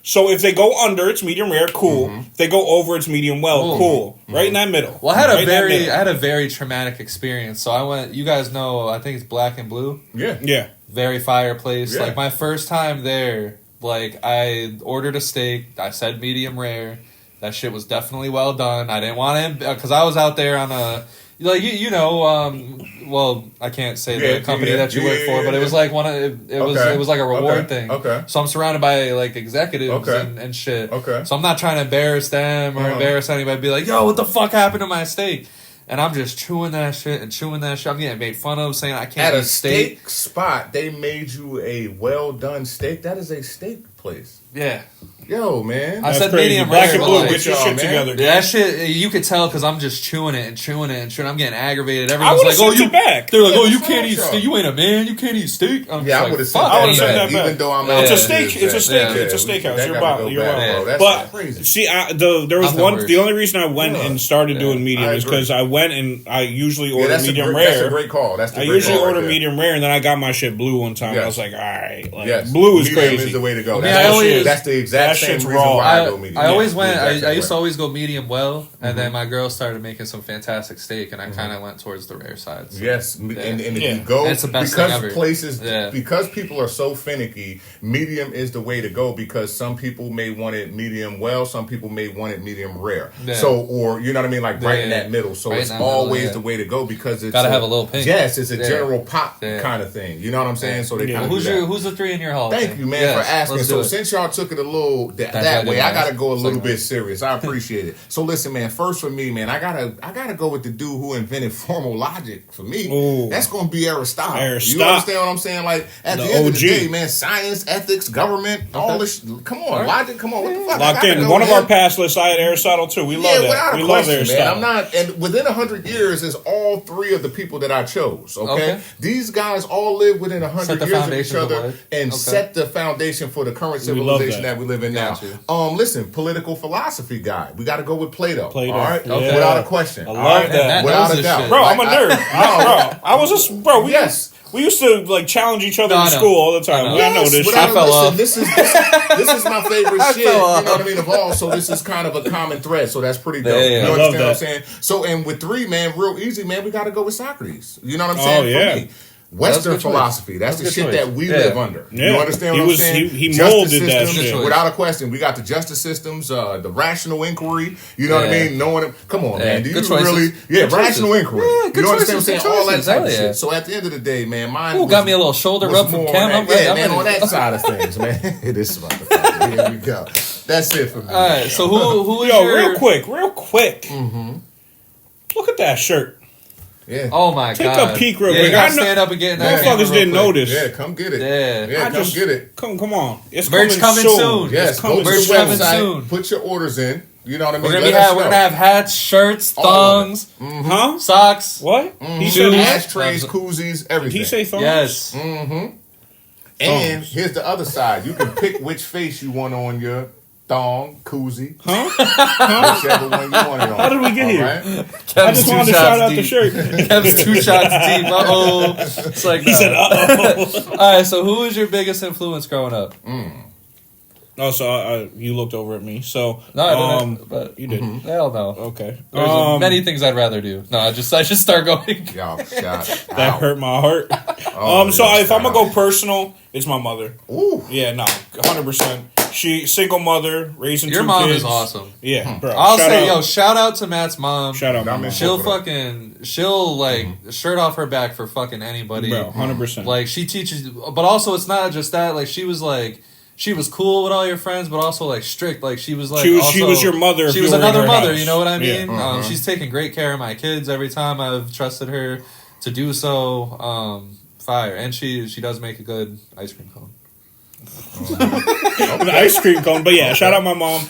Speaker 1: So if they go under, it's medium rare, cool. If they go over, it's medium well, cool. Right in that middle.
Speaker 3: Well, I had
Speaker 1: Right
Speaker 3: a very traumatic experience. So I went. You guys know, I think it's Black and Blue.
Speaker 2: Yeah.
Speaker 1: Yeah.
Speaker 3: Very fireplace.
Speaker 2: Yeah.
Speaker 3: Like my first time there, like I ordered a steak. I said medium rare. That shit was definitely well done. I didn't want to because I was out there on a like you know. Well, I can't say the company that you work for, but it was like it was like a reward thing.
Speaker 2: Okay.
Speaker 3: So I'm surrounded by like executives
Speaker 2: Okay.
Speaker 3: and shit.
Speaker 2: Okay.
Speaker 3: So I'm not trying to embarrass them or embarrass anybody. Be like, yo, what the fuck happened to my steak? And I'm just chewing that shit. I'm getting made fun of saying I can't
Speaker 2: At
Speaker 3: eat
Speaker 2: a steak spot, they made you a well done steak. That is a steak place.
Speaker 3: Yeah.
Speaker 2: Yo, man.
Speaker 3: I
Speaker 1: That's
Speaker 3: said
Speaker 1: crazy.
Speaker 3: medium
Speaker 1: Black
Speaker 3: rare.
Speaker 1: and
Speaker 3: but
Speaker 1: Blue,
Speaker 3: like-
Speaker 1: get your
Speaker 2: y'all,
Speaker 1: shit
Speaker 2: man.
Speaker 1: together.
Speaker 3: Yeah, that shit, you could tell because I'm just chewing it and chewing it and chewing. I'm getting aggravated.
Speaker 1: I
Speaker 3: Everyone's
Speaker 1: would
Speaker 3: like,
Speaker 1: have
Speaker 3: oh,
Speaker 1: sent
Speaker 3: you
Speaker 1: it back.
Speaker 3: They're like, oh,
Speaker 2: Yeah,
Speaker 3: you
Speaker 2: what's
Speaker 3: can't
Speaker 2: wrong
Speaker 3: eat
Speaker 2: with
Speaker 3: steak.
Speaker 2: y'all?
Speaker 3: You ain't a man. You can't eat steak. I'm
Speaker 2: Yeah, I
Speaker 3: just
Speaker 2: would have
Speaker 3: like,
Speaker 2: said
Speaker 3: fuck
Speaker 2: that.
Speaker 1: I would've sent
Speaker 2: back,
Speaker 1: that back.
Speaker 2: even though I'm
Speaker 3: Yeah.
Speaker 2: out
Speaker 1: It's a
Speaker 2: there.
Speaker 1: steak. It's a steak.
Speaker 3: Yeah.
Speaker 1: It's a steakhouse.
Speaker 2: That
Speaker 1: You're
Speaker 2: gotta
Speaker 1: about.
Speaker 2: go
Speaker 1: You're
Speaker 2: back,
Speaker 1: right.
Speaker 2: bro. That's
Speaker 1: But
Speaker 2: crazy.
Speaker 1: see, there was
Speaker 3: Nothing
Speaker 1: one.
Speaker 3: worse.
Speaker 1: The only reason I went
Speaker 2: Yeah.
Speaker 1: and started doing
Speaker 2: I
Speaker 1: medium is
Speaker 2: agree.
Speaker 1: because I went and I usually
Speaker 2: Yeah,
Speaker 1: order
Speaker 2: that's
Speaker 1: medium
Speaker 2: That's a
Speaker 1: rare.
Speaker 2: great call. That's the
Speaker 1: I
Speaker 2: great
Speaker 1: usually
Speaker 2: call right
Speaker 1: order
Speaker 2: there.
Speaker 1: medium rare, and then I got my shit blue one time. And I
Speaker 2: Yes.
Speaker 1: was like, all right, like,
Speaker 2: Yes.
Speaker 1: blue is
Speaker 2: Medium
Speaker 1: crazy.
Speaker 2: is the way to go.
Speaker 3: I mean,
Speaker 2: That's,
Speaker 3: I always-
Speaker 2: that's the exact
Speaker 1: that
Speaker 2: same
Speaker 1: shit's
Speaker 2: reason
Speaker 1: raw.
Speaker 2: why I go medium.
Speaker 3: I always
Speaker 2: Yeah,
Speaker 3: went.
Speaker 2: the exact
Speaker 3: I
Speaker 2: same
Speaker 3: used to
Speaker 2: way.
Speaker 3: always go medium well, and then my girl started making some fantastic steak, and I kind of went towards the rare side. So.
Speaker 2: Yes, and if
Speaker 1: Yeah.
Speaker 2: you go
Speaker 3: It's the best thing ever.
Speaker 2: because people are so finicky, medium is the way to go because some people may want it medium well, some people may want it medium rare.
Speaker 3: Yeah.
Speaker 2: So, or you know what I mean, like right in
Speaker 3: Yeah.
Speaker 2: that middle. So
Speaker 3: Right
Speaker 2: it's
Speaker 3: in that middle,
Speaker 2: always
Speaker 3: yeah.
Speaker 2: the way to go because it's
Speaker 3: Gotta have a little pink.
Speaker 2: Yes, it's a
Speaker 3: Yeah.
Speaker 2: general pop
Speaker 3: Yeah.
Speaker 2: kind of thing. You know what I'm saying? So they
Speaker 1: Yeah.
Speaker 2: kind of
Speaker 3: Who's the 3 in your hall?
Speaker 2: Thank you, man,
Speaker 3: Yes,
Speaker 2: for asking.
Speaker 3: let's do
Speaker 2: So
Speaker 3: it.
Speaker 2: since y'all took it a little that
Speaker 3: I
Speaker 2: way,
Speaker 3: did
Speaker 2: I
Speaker 3: last.
Speaker 2: gotta go a little
Speaker 3: Second
Speaker 2: bit
Speaker 3: round.
Speaker 2: serious. I appreciate it. So listen, man. First for me, man, I gotta go with the dude who invented formal logic. For me,
Speaker 1: Ooh.
Speaker 2: that's gonna be Aristotle. You
Speaker 1: Aristotle.
Speaker 2: understand what I'm saying? Like at the
Speaker 1: The
Speaker 2: end of the
Speaker 1: OG.
Speaker 2: day, man, science, ethics, government, all this. Come on,
Speaker 3: right.
Speaker 2: logic. Come on, what the fuck? I
Speaker 1: Locked
Speaker 2: gotta
Speaker 1: in.
Speaker 2: go
Speaker 1: One of
Speaker 2: with
Speaker 1: our
Speaker 2: him.
Speaker 1: past lists, I had Aristotle too. We love
Speaker 2: Yeah,
Speaker 1: that.
Speaker 2: without
Speaker 1: We
Speaker 2: a
Speaker 1: love
Speaker 2: question, man.
Speaker 1: Aristotle.
Speaker 2: I'm not, and within 100 years is all 3 of the people that I chose. Okay,
Speaker 3: Okay.
Speaker 2: these guys all live within 100
Speaker 3: Set the
Speaker 2: years of each
Speaker 3: foundation of
Speaker 2: other
Speaker 3: life.
Speaker 2: and
Speaker 3: Okay.
Speaker 2: set the foundation for the current
Speaker 1: We love
Speaker 2: civilization
Speaker 1: that.
Speaker 2: that we live in now.
Speaker 3: Got you.
Speaker 2: Listen, political philosophy guy. We got to go with Plato.
Speaker 1: Plato.
Speaker 2: All right,
Speaker 1: Okay.
Speaker 2: without a question.
Speaker 1: I
Speaker 2: All
Speaker 1: love
Speaker 2: right?
Speaker 1: that.
Speaker 3: Matt
Speaker 2: Without
Speaker 3: knows
Speaker 2: a
Speaker 3: this
Speaker 2: doubt.
Speaker 3: shit.
Speaker 1: Bro, I'm a
Speaker 2: Like,
Speaker 1: nerd.
Speaker 2: no.
Speaker 1: I was just, bro.
Speaker 2: Yes.
Speaker 1: We used to like challenge each other
Speaker 3: No,
Speaker 1: in
Speaker 3: I know.
Speaker 1: school all the time.
Speaker 3: I know.
Speaker 1: I know this
Speaker 2: without
Speaker 1: shit.
Speaker 2: a-
Speaker 3: fell
Speaker 2: listen,
Speaker 3: off.
Speaker 2: This is my favorite shit. You know what I mean? Of all, so this is kind of a common thread. So that's pretty dope.
Speaker 3: Yeah,
Speaker 2: You
Speaker 3: I
Speaker 2: understand
Speaker 1: love
Speaker 2: what I'm
Speaker 1: that.
Speaker 2: saying? So, and with 3, man, real easy, man. We got to go with Socrates. You know what I'm
Speaker 1: Oh,
Speaker 2: saying?
Speaker 1: yeah.
Speaker 2: For me. Western
Speaker 3: That's a good
Speaker 2: philosophy. That's the
Speaker 3: That's a
Speaker 2: shit
Speaker 3: good choice.
Speaker 2: that we
Speaker 3: Yeah.
Speaker 2: live under.
Speaker 1: Yeah.
Speaker 2: You understand
Speaker 1: He
Speaker 2: what
Speaker 1: was-
Speaker 2: I'm saying?
Speaker 1: he
Speaker 2: Justice
Speaker 1: molded that
Speaker 2: systems,
Speaker 1: shit.
Speaker 2: without a question. We got the justice systems, the rational inquiry. You know what I
Speaker 3: Yeah.
Speaker 2: mean? Knowing it. Come on,
Speaker 3: Yeah.
Speaker 2: man. Do you
Speaker 3: Good choices.
Speaker 2: really? Yeah,
Speaker 3: Good choices.
Speaker 2: rational inquiry.
Speaker 3: Yeah,
Speaker 2: you
Speaker 3: good
Speaker 2: know what I'm
Speaker 3: choices,
Speaker 2: saying?
Speaker 3: good
Speaker 2: All that
Speaker 3: choices.
Speaker 2: type
Speaker 3: Hell
Speaker 2: of
Speaker 3: yeah.
Speaker 2: shit. So at the end of the day, man, mine.
Speaker 3: Ooh, got me a little shoulder
Speaker 2: was
Speaker 3: rub from
Speaker 2: more
Speaker 3: Cam.
Speaker 2: on
Speaker 3: I'm
Speaker 2: that-
Speaker 3: ready.
Speaker 2: Yeah,
Speaker 3: I'm
Speaker 2: man,
Speaker 3: ready.
Speaker 2: on that side of things, man. This motherfucker. Here we go. That's it for me.
Speaker 3: All right. So who is
Speaker 1: Yo,
Speaker 3: your?
Speaker 1: real quick. Look at that shirt.
Speaker 2: Yeah.
Speaker 3: Oh my
Speaker 1: Take
Speaker 3: god.
Speaker 1: a peek real
Speaker 3: Yeah,
Speaker 1: quick.
Speaker 3: you gotta
Speaker 1: I know-
Speaker 3: stand up and get in that.
Speaker 1: Motherfuckers
Speaker 3: camera real
Speaker 1: didn't
Speaker 3: quick.
Speaker 1: notice.
Speaker 2: Yeah, come get it.
Speaker 3: Yeah.
Speaker 2: Yeah,
Speaker 1: I
Speaker 2: come
Speaker 1: just-
Speaker 2: get it.
Speaker 1: Come on. It's
Speaker 3: Merch coming soon.
Speaker 2: Yes,
Speaker 1: It's
Speaker 2: go
Speaker 1: coming
Speaker 2: to the
Speaker 3: Merch coming
Speaker 2: website.
Speaker 3: soon.
Speaker 2: Put your orders in. You know what I mean?
Speaker 3: We're
Speaker 2: Let
Speaker 3: gonna
Speaker 2: us know.
Speaker 3: have hats, shirts,
Speaker 2: All of it.
Speaker 3: thongs,
Speaker 1: Huh?
Speaker 3: socks.
Speaker 1: What? He
Speaker 3: Shoes.
Speaker 1: said
Speaker 2: ashtrays, koozies, everything.
Speaker 1: Did he say thongs?
Speaker 3: Yes.
Speaker 2: And
Speaker 1: Thongs.
Speaker 2: here's the other side. You can pick which face you want on your thong, koozie,
Speaker 1: Huh?
Speaker 2: whichever one you want it on.
Speaker 1: How did we get
Speaker 2: All
Speaker 1: here?
Speaker 2: right?
Speaker 1: I just wanted to shout out the shirt.
Speaker 3: Kev's 2 shots deep. Uh-oh. It's like
Speaker 1: He said,
Speaker 3: that.
Speaker 1: "Uh-oh."
Speaker 3: All right, so who was your biggest influence growing up?
Speaker 1: Oh, so you looked over at me. So
Speaker 3: No, I didn't. But
Speaker 1: you did.
Speaker 3: Hell no.
Speaker 1: Okay.
Speaker 3: There's many things I'd rather do. No, I just start going.
Speaker 2: Y'all shot.
Speaker 1: That hurt my heart.
Speaker 2: Oh,
Speaker 1: So if I'm gonna
Speaker 2: out.
Speaker 1: go personal, it's my mother.
Speaker 2: Ooh.
Speaker 1: Yeah, no, 100%. She single mother, raising
Speaker 3: Your
Speaker 1: two
Speaker 3: mom
Speaker 1: kids.
Speaker 3: is awesome.
Speaker 1: Yeah, bro.
Speaker 3: I'll
Speaker 1: shout
Speaker 3: say,
Speaker 1: out,
Speaker 3: yo, shout out to Matt's mom.
Speaker 1: shout out, my
Speaker 2: That
Speaker 1: mom.
Speaker 2: means-
Speaker 3: She'll like shirt off her back for fucking anybody.
Speaker 1: Bro, 100%.
Speaker 3: Like she teaches, but also it's not just that. Like she was cool with all your friends, but also like strict. Like she was like
Speaker 1: she was your mother.
Speaker 3: She
Speaker 1: if
Speaker 3: was
Speaker 1: you were in
Speaker 3: another
Speaker 1: her
Speaker 3: mother.
Speaker 1: house.
Speaker 3: You know what I
Speaker 1: Yeah.
Speaker 3: mean? She's taken great care of my kids every time I've trusted her to do so. Fire, and she does make a good ice cream cone.
Speaker 1: The ice cream cone. But yeah, shout out my mom.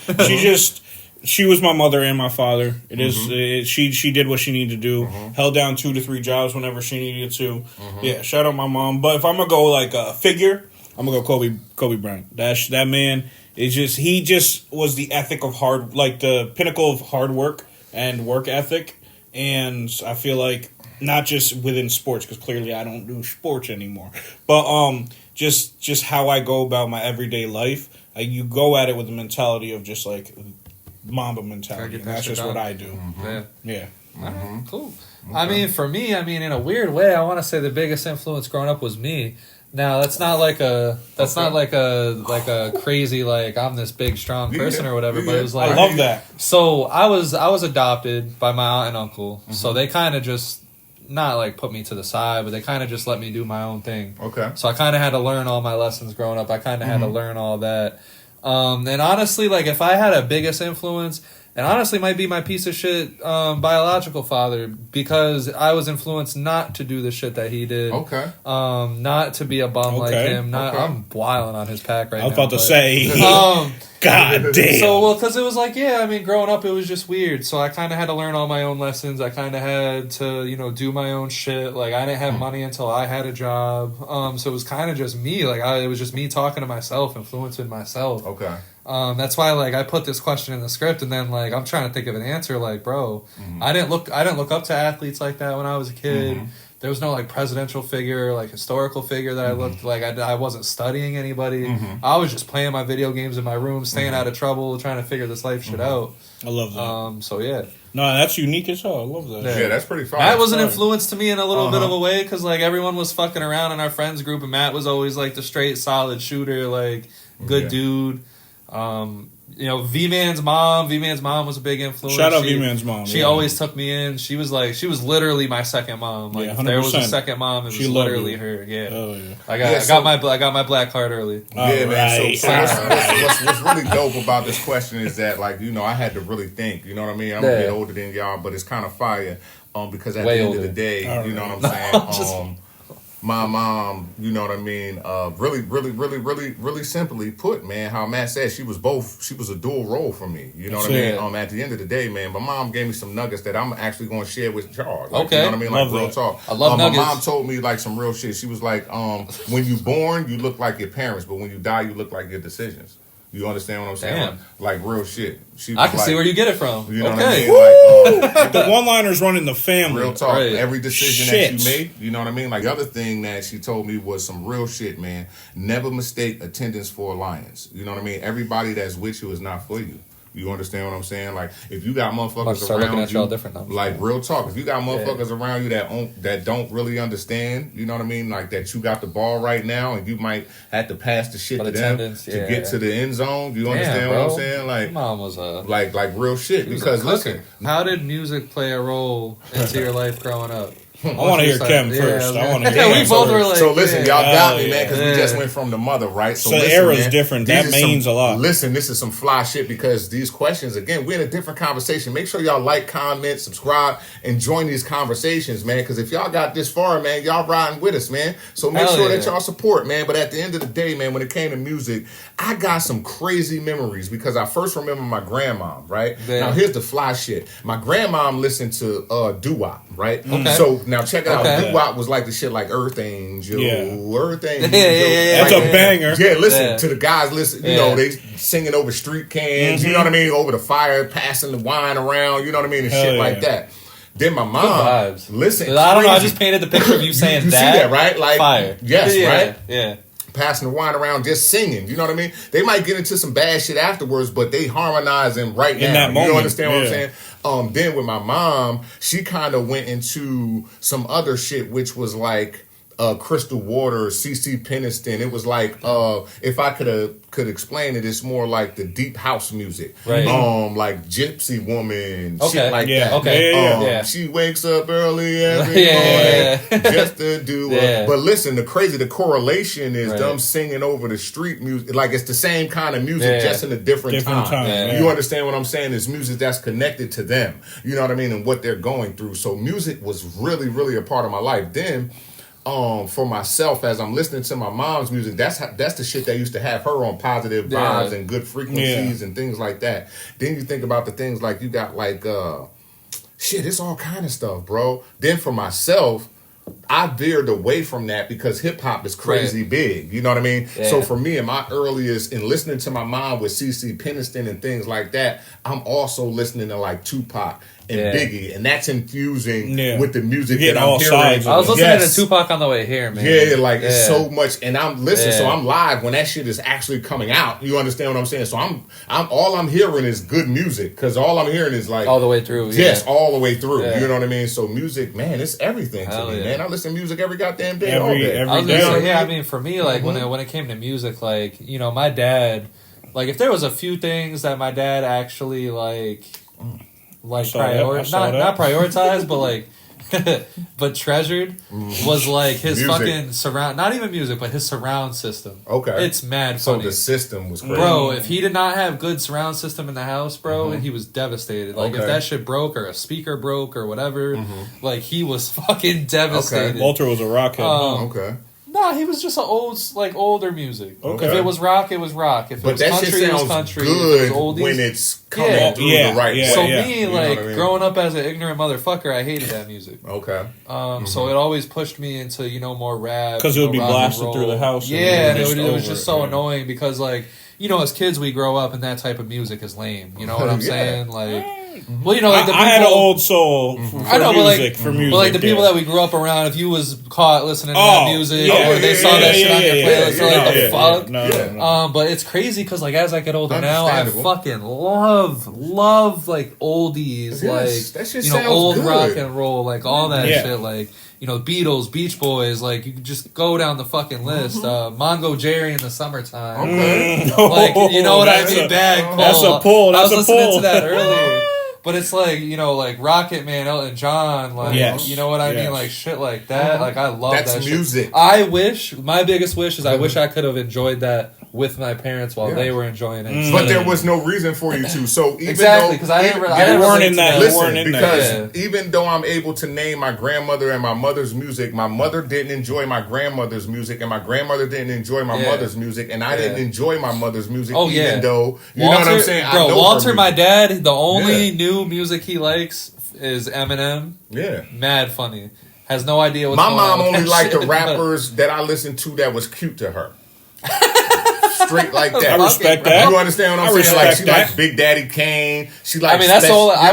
Speaker 1: She was my mother and my father. It is. She did what she needed to do. Held down 2 to 3 jobs whenever she needed to. Yeah, shout out my mom. But if I'm gonna go like a figure, I'm gonna go Kobe Bryant. That man is just. He just was the ethic of the pinnacle of hard work and work ethic. And I feel like not just within sports, because clearly I don't do sports anymore. But just how I go about my everyday life. You go at it with the mentality of just like Mamba mentality. And that's just what I do. Yeah.
Speaker 3: All right, cool. Okay. I mean, for me, in a weird way, I want to say the biggest influence growing up was me. Now, that's not like a crazy like I'm this big strong person or whatever. But it was like
Speaker 1: I love that.
Speaker 3: So I was adopted by my aunt and uncle. So they kind of just not like put me to the side, but they kind of just let me do my own thing.
Speaker 2: Okay.
Speaker 3: So I kind of had to learn all my lessons growing up. I kind of had to learn all that. And honestly, like if I had a biggest influence, and honestly might be my piece of shit biological father, because I was influenced not to do the shit that he did.
Speaker 2: Okay.
Speaker 3: Not to be a bum like him. I'm wilding on his pack right now.
Speaker 1: I was about to say. God damn.
Speaker 3: So, well, because it was like, growing up, it was just weird. So I kind of had to learn all my own lessons. I kind of had to, do my own shit. Like, I didn't have money until I had a job. So it was kind of just me. Like, it was just me talking to myself, influencing myself.
Speaker 2: Okay.
Speaker 3: That's why, like, I put this question in the script, and then, like, I'm trying to think of an answer. Like, bro, I didn't look up to athletes like that when I was a kid. There was no like presidential figure, like historical figure that I looked like. I wasn't studying anybody. I was just playing my video games in my room, staying out of trouble, trying to figure this life shit out.
Speaker 1: I love that.
Speaker 3: So yeah.
Speaker 1: No, that's unique as hell. I love that.
Speaker 2: Yeah, that's pretty fun.
Speaker 3: Matt was an influence to me in a little bit of a way, because like everyone was fucking around in our friends group, and Matt was always like the straight, solid shooter, like good dude. V-Man's mom was a big influence.
Speaker 1: Shout out V-Man's mom.
Speaker 3: She always took me in. She was literally my second mom. Like, if there was a second mom, it was literally her. Yeah. Oh, yeah. I got my black card early.
Speaker 2: Yeah, man. So what's really dope about this question is that, like, I had to really think. You know what I mean? I'm a bit older than y'all, but it's kind of fire. Because at the end of the day, you know what I'm saying? My mom, you know what I mean, really simply put, man, how Matt said, she was a dual role for me. You know what I mean? At the end of the day, man, my mom gave me some nuggets that I'm actually going to share with y'all. Like,
Speaker 3: okay.
Speaker 2: You know what I mean? Like, real talk.
Speaker 3: I love nuggets.
Speaker 2: My mom told me, like, some real shit. She was like, when you born, you look like your parents, but when you die, you look like your decisions. You understand what I'm saying?
Speaker 3: Damn.
Speaker 2: Like real shit.
Speaker 3: I can see where you get it from.
Speaker 2: You know what
Speaker 3: I
Speaker 2: mean?
Speaker 1: Like, the one-liners running the family.
Speaker 2: Real talk.
Speaker 3: Right.
Speaker 2: Every decision that you made, you know what I mean? Like, the other thing that she told me was some real shit, man. Never mistake attendance for alliance. You know what I mean? Everybody that's with you is not for you. You understand what I'm saying? Like, if you got motherfuckers around you,
Speaker 3: different
Speaker 2: like real talk. If you got motherfuckers around you that don't really understand, you know what I mean? Like, that you got the ball right now, and you might have to pass the shit to them to get to the end zone. Do you understand what I'm saying? Like,
Speaker 3: mom was
Speaker 2: like real shit. Because listen,
Speaker 3: how did music play a role into your life growing up?
Speaker 1: I want to hear Kim first. I want to hear
Speaker 3: we both were like,
Speaker 2: so listen, y'all got me, man, because we just went from the mother, right?
Speaker 1: So the era's different. That means a lot.
Speaker 2: Listen, this is some fly shit, because these questions, again, we're in a different conversation. Make sure y'all like, comment, subscribe, and join these conversations, man, because if y'all got this far, man, y'all riding with us, man. So make sure that y'all support, man. But at the end of the day, man, when it came to music, I got some crazy memories, because I first remember my grandmom, right? Now, here's the fly shit. My grandmom listened to doo-wop, right?
Speaker 3: Okay.
Speaker 2: So now check it out. Doo-wop was like the shit like Earth Angel, Earth Angel.
Speaker 1: That's a banger.
Speaker 2: Yeah, listen to the guys. Listen, you know, they singing over street cans. You know what I mean? Over the fire, passing the wine around. You know what I mean? And shit like that. Then my mom, listen.
Speaker 3: I don't know. I just painted the picture of you saying
Speaker 2: you
Speaker 3: that.
Speaker 2: see that, right? Like,
Speaker 3: fire.
Speaker 2: Yes, right?
Speaker 3: Yeah.
Speaker 2: passing the wine around, just singing. You know what I mean? They might get into some bad shit afterwards, but they harmonizing right now.
Speaker 1: that moment,
Speaker 2: you understand what I'm
Speaker 1: yeah.
Speaker 2: saying? Then with my mom, she kind of went into some other shit, which was like Crystal Water, CC Peniston. It was like if I could explain it, it's more like the deep house music,
Speaker 3: right?
Speaker 2: Like Gypsy Woman,
Speaker 3: okay.
Speaker 2: shit like
Speaker 1: yeah.
Speaker 2: that.
Speaker 3: Okay,
Speaker 2: yeah. She wakes up early every morning just to do it. But listen, the correlation is them singing over the street music. Like it's the same kind of music, just in a different time.
Speaker 3: Yeah.
Speaker 2: You understand what I'm saying? It's music that's connected to them. You know what I mean? And what they're going through. So music was really, really a part of my life. Then for myself, as I'm listening to my mom's music, that's the shit that used to have her on positive vibes and good frequencies and things like that. Then you think about the things like you got like shit, it's all kind of stuff, bro. Then for myself, I veered away from that because hip hop is crazy big. You know what I mean? Yeah. So for me, in my earliest, in listening to my mom with CC Peniston and things like that, I'm also listening to like Tupac and Biggie, and that's infusing with the music that I'm hearing.
Speaker 3: I was listening to Tupac on the way here, man.
Speaker 2: Yeah, like it's so much, and I'm listening, so I'm live when that shit is actually coming out. You understand what I'm saying? So I'm all I'm hearing is good music, because all I'm hearing is like
Speaker 3: all the way through.
Speaker 2: Yes, all the way through. You know what I mean? So music, man, it's everything to me, man. I listen to music every goddamn day, all day.
Speaker 1: Every day.
Speaker 3: I mean, for me, like when it came to music, like my dad, like if there was a few things that my dad actually not prioritized, but like but treasured was like his music. Fucking surround, not even music, but his surround system.
Speaker 2: Okay.
Speaker 3: It's mad funny.
Speaker 2: So the system was crazy.
Speaker 3: Bro, if he did not have good surround system in the house, bro, he was devastated. Like if that shit broke or a speaker broke or whatever, like he was fucking devastated.
Speaker 1: Okay. Walter was a rockhead.
Speaker 2: Okay.
Speaker 3: Nah, he was just older music. Okay. If it was rock, it was rock. If it was country, it was country.
Speaker 2: Good
Speaker 3: if it was oldies,
Speaker 2: when it's coming through the right way.
Speaker 3: So me, like growing up as an ignorant motherfucker, I hated that music.
Speaker 2: Okay.
Speaker 3: So it always pushed me into more rap
Speaker 1: because it would be blasted through the house.
Speaker 3: Yeah, it was just so annoying because like as kids we grow up and that type of music is lame. You know what I'm saying? Like. Well, like the people,
Speaker 1: I had an old soul for music.
Speaker 3: But like the people that we grew up around, if you was caught listening to that music or they saw that shit on your playlist, they're like, the fuck? No. But it's crazy because like as I get older now, I fucking love like oldies, like old good. Rock and roll, like all that shit, like Beatles, Beach Boys, like you could just go down the fucking list. Mongo Jerry in the summertime, like what I mean? Bag pull.
Speaker 1: That's a pull.
Speaker 3: I was listening to that earlier. But it's like, like Rocket Man, Elton John, like, you know what I mean? Like shit like that. Like I love that
Speaker 2: music.
Speaker 3: Shit. My biggest wish is I wish I could have enjoyed that with my parents while they were enjoying it.
Speaker 2: But there was no reason for you to. So even
Speaker 3: because I didn't
Speaker 1: weren't in that.
Speaker 2: Listen, because even though I'm able to name my grandmother and my mother's music, my mother didn't enjoy my grandmother's music, and my grandmother didn't enjoy my mother's music, and I didn't enjoy my mother's music, even though you know what I'm saying.
Speaker 3: Bro, Walter, my dad, the only new music he likes is Eminem.
Speaker 2: Yeah,
Speaker 3: mad funny. Has no idea what's
Speaker 2: my
Speaker 3: going on.
Speaker 2: My mom only liked the rappers that I listened to that was cute to her. Straight like that.
Speaker 1: I respect that.
Speaker 2: You understand what I'm saying? Like she likes Big Daddy Kane. She likes.
Speaker 3: I mean, that's all. I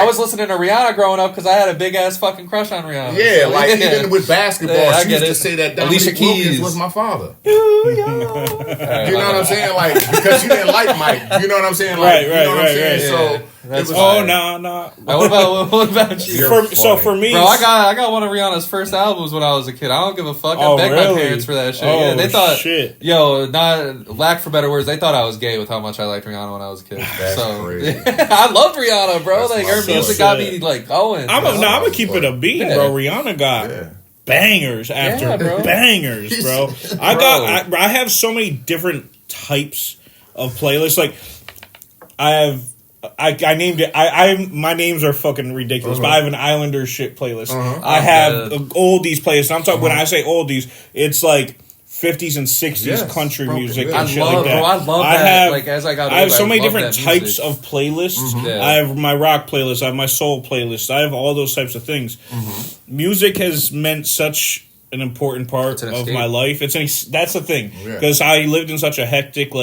Speaker 3: was listening to Rihanna growing up because I had a big ass fucking crush on Rihanna.
Speaker 2: Yeah, so, like even with basketball, she used to say that Dominique Wilkins was my father. You know what I'm saying? Like because she didn't like Mike. You know what I'm saying? Like, you know what I'm saying? So.
Speaker 1: That's no.
Speaker 3: What about you?
Speaker 1: So for me,
Speaker 3: bro, I got one of Rihanna's first albums when I was a kid. I don't give a fuck. I begged my parents for that shit. They thought, not lack for better words, they thought I was gay with how much I liked Rihanna when I was a kid.
Speaker 2: That's crazy.
Speaker 3: I loved Rihanna, bro. Like her music got me like going.
Speaker 1: I'm gonna keep it a beat, bro. Rihanna got bangers after bangers, bro. I have so many different types of playlists. Like I named it. My names are fucking ridiculous, but I have an Islander shit playlist. I have oldies playlist. I'm talking when I say oldies, it's like 50s and 60s country music and shit like that.
Speaker 3: Bro, I love that. Like as I got older,
Speaker 1: I have so many different types of playlists. I have my rock playlist. I have my soul playlist. I have all those types of things. Music has meant such an important part of my life. That's the thing because I lived in such a hectic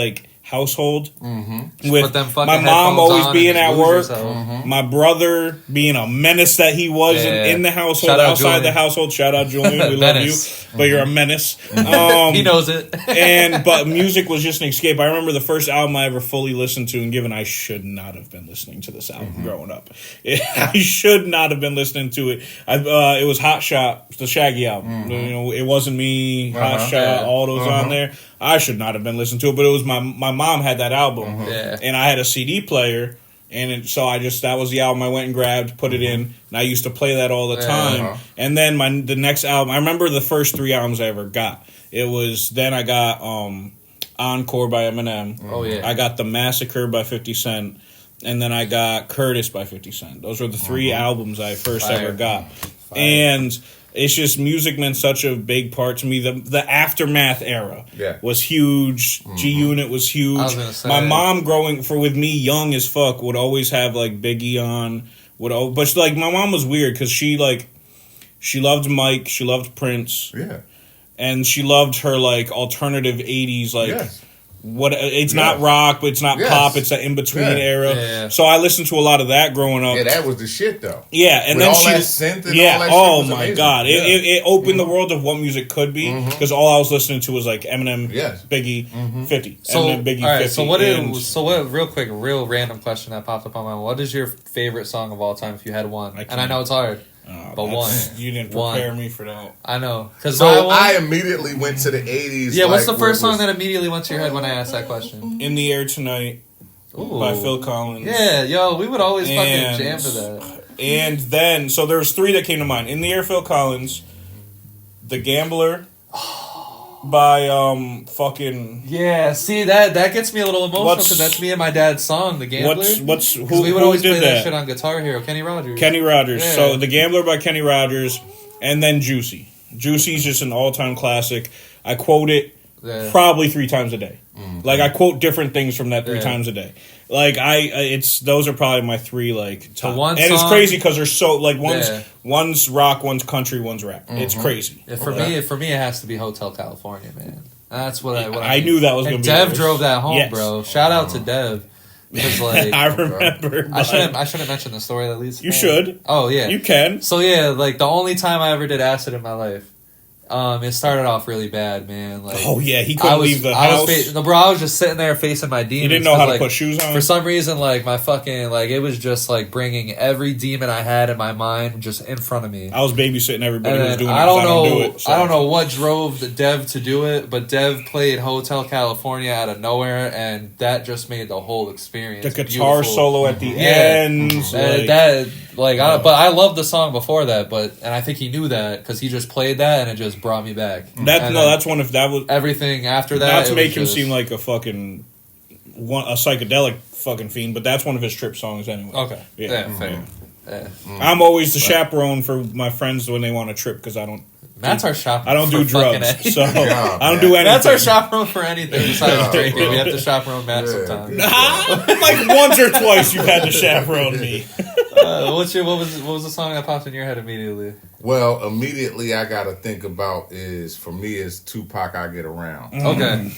Speaker 1: household.
Speaker 3: Put
Speaker 1: With
Speaker 3: them fucking
Speaker 1: my mom
Speaker 3: headphones
Speaker 1: always
Speaker 3: on
Speaker 1: being
Speaker 3: and
Speaker 1: at
Speaker 3: lose
Speaker 1: work,
Speaker 3: yourself.
Speaker 1: my brother being a menace that he was in the household,
Speaker 3: Shout out
Speaker 1: outside the
Speaker 3: Julian.
Speaker 1: household. Shout out Julian, we love you,
Speaker 3: Menace.
Speaker 1: but you're a menace.
Speaker 3: He knows it.
Speaker 1: But music was just an escape. I remember the first album I ever fully listened to, and given I should not have been listening to this album growing up. I should not have been listening to it. It was Hot Shot, the Shaggy album. You know, It Wasn't Me, Hot Shot, all those on there. I should not have been listening to it, but it was my mom had that album, and I had a CD player, and so that was the album I went and grabbed, put it in, and I used to play that all the time. And then the next album, I remember the first 3 albums I ever got. It was then I got Encore by Eminem.
Speaker 3: Oh yeah,
Speaker 1: I got The Massacre by 50 Cent, and then I got Curtis by 50 Cent. Those were the 3 albums I first ever got, and. It's just music meant such a big part to me. The Aftermath era was huge. G-Unit was huge.
Speaker 3: I was gonna say,
Speaker 1: my mom with me young as fuck would always have like Biggie on. But like my mom was weird because she loved Mike, she loved Prince, and she loved her like alternative 80s like. It's not rock, but it's not pop. It's that in between era. Yeah. So I listened to a lot of that growing up.
Speaker 2: Yeah, that was the shit though.
Speaker 1: Yeah, and
Speaker 2: with
Speaker 1: then
Speaker 2: all that synth and all that
Speaker 1: oh
Speaker 2: shit was
Speaker 1: my
Speaker 2: amazing.
Speaker 1: god, it opened the world of what music could be because all I was listening to was like Eminem, Biggie, 50,
Speaker 3: so,
Speaker 1: Eminem, Biggie,
Speaker 3: all right,
Speaker 1: 50.
Speaker 3: So what? Real quick, real random question that popped up on my mind. What is your favorite song of all time if you had one? And I know it's hard. But one.
Speaker 1: You didn't prepare me for that.
Speaker 3: I know.
Speaker 2: So I immediately went to the 80s.
Speaker 3: Yeah, what's the first song that immediately went to your head when I asked that question?
Speaker 1: In the Air Tonight by Phil Collins.
Speaker 3: Yeah, yo, we would always fucking jam to that.
Speaker 1: And then, so there was 3 that came to mind. In the Air, Phil Collins, The Gambler by fucking...
Speaker 3: Yeah, see, that gets me a little emotional because that's me and my dad's song, The Gambler.
Speaker 1: We
Speaker 3: would always play that shit on Guitar Hero, Kenny Rogers.
Speaker 1: Yeah. So The Gambler by Kenny Rogers, and then Juicy. Juicy's just an all-time classic. I quote it probably 3 times a day. Like, I quote different things from that 3 times a day. Like, those are probably my 3, like, top.
Speaker 3: And
Speaker 1: it's crazy because they're so, like, one's rock, one's country, one's rap. It's crazy.
Speaker 3: Yeah, for me, it has to be Hotel California, man. That's what I
Speaker 1: knew that was going to be.
Speaker 3: Dev drove that home, bro. Shout out to Dev. Because, like,
Speaker 1: I remember.
Speaker 3: I shouldn't mention the story that leads to
Speaker 1: You should.
Speaker 3: Oh, yeah.
Speaker 1: You can.
Speaker 3: So, yeah, like, the only time I ever did acid in my life, it started off really bad, man. Like,
Speaker 1: he couldn't leave the house.
Speaker 3: I was just sitting there facing my demons.
Speaker 1: He didn't know how to put shoes on.
Speaker 3: For some reason, like, my fucking, like, it was just, like, bringing every demon I had in my mind just in front of me.
Speaker 1: I was babysitting everybody who was doing it.
Speaker 3: I don't know what drove the Dev to do it, but Dev played Hotel California out of nowhere, and that just made the whole experience
Speaker 1: the guitar
Speaker 3: beautiful.
Speaker 1: Solo at the end.
Speaker 3: But I loved the song before that, and I think he knew that because he just played that, and it just brought me back.
Speaker 1: That's one of that was
Speaker 3: everything after that.
Speaker 1: Not to make him seem like a psychedelic fucking fiend, but that's one of his trip songs anyway.
Speaker 3: Okay, fair. Yeah.
Speaker 1: I'm always the chaperone for my friends when they want to trip because I don't.
Speaker 3: That's our chaperone.
Speaker 1: I don't do drugs, so I don't do anything.
Speaker 3: That's our chaperone for anything besides drinking. We have to chaperone Matt sometimes.
Speaker 1: Like once or twice, you've had to chaperone me.
Speaker 3: What was the song that popped in your head immediately?
Speaker 2: Well, immediately I gotta think about for me is Tupac. I Get Around.
Speaker 3: Okay.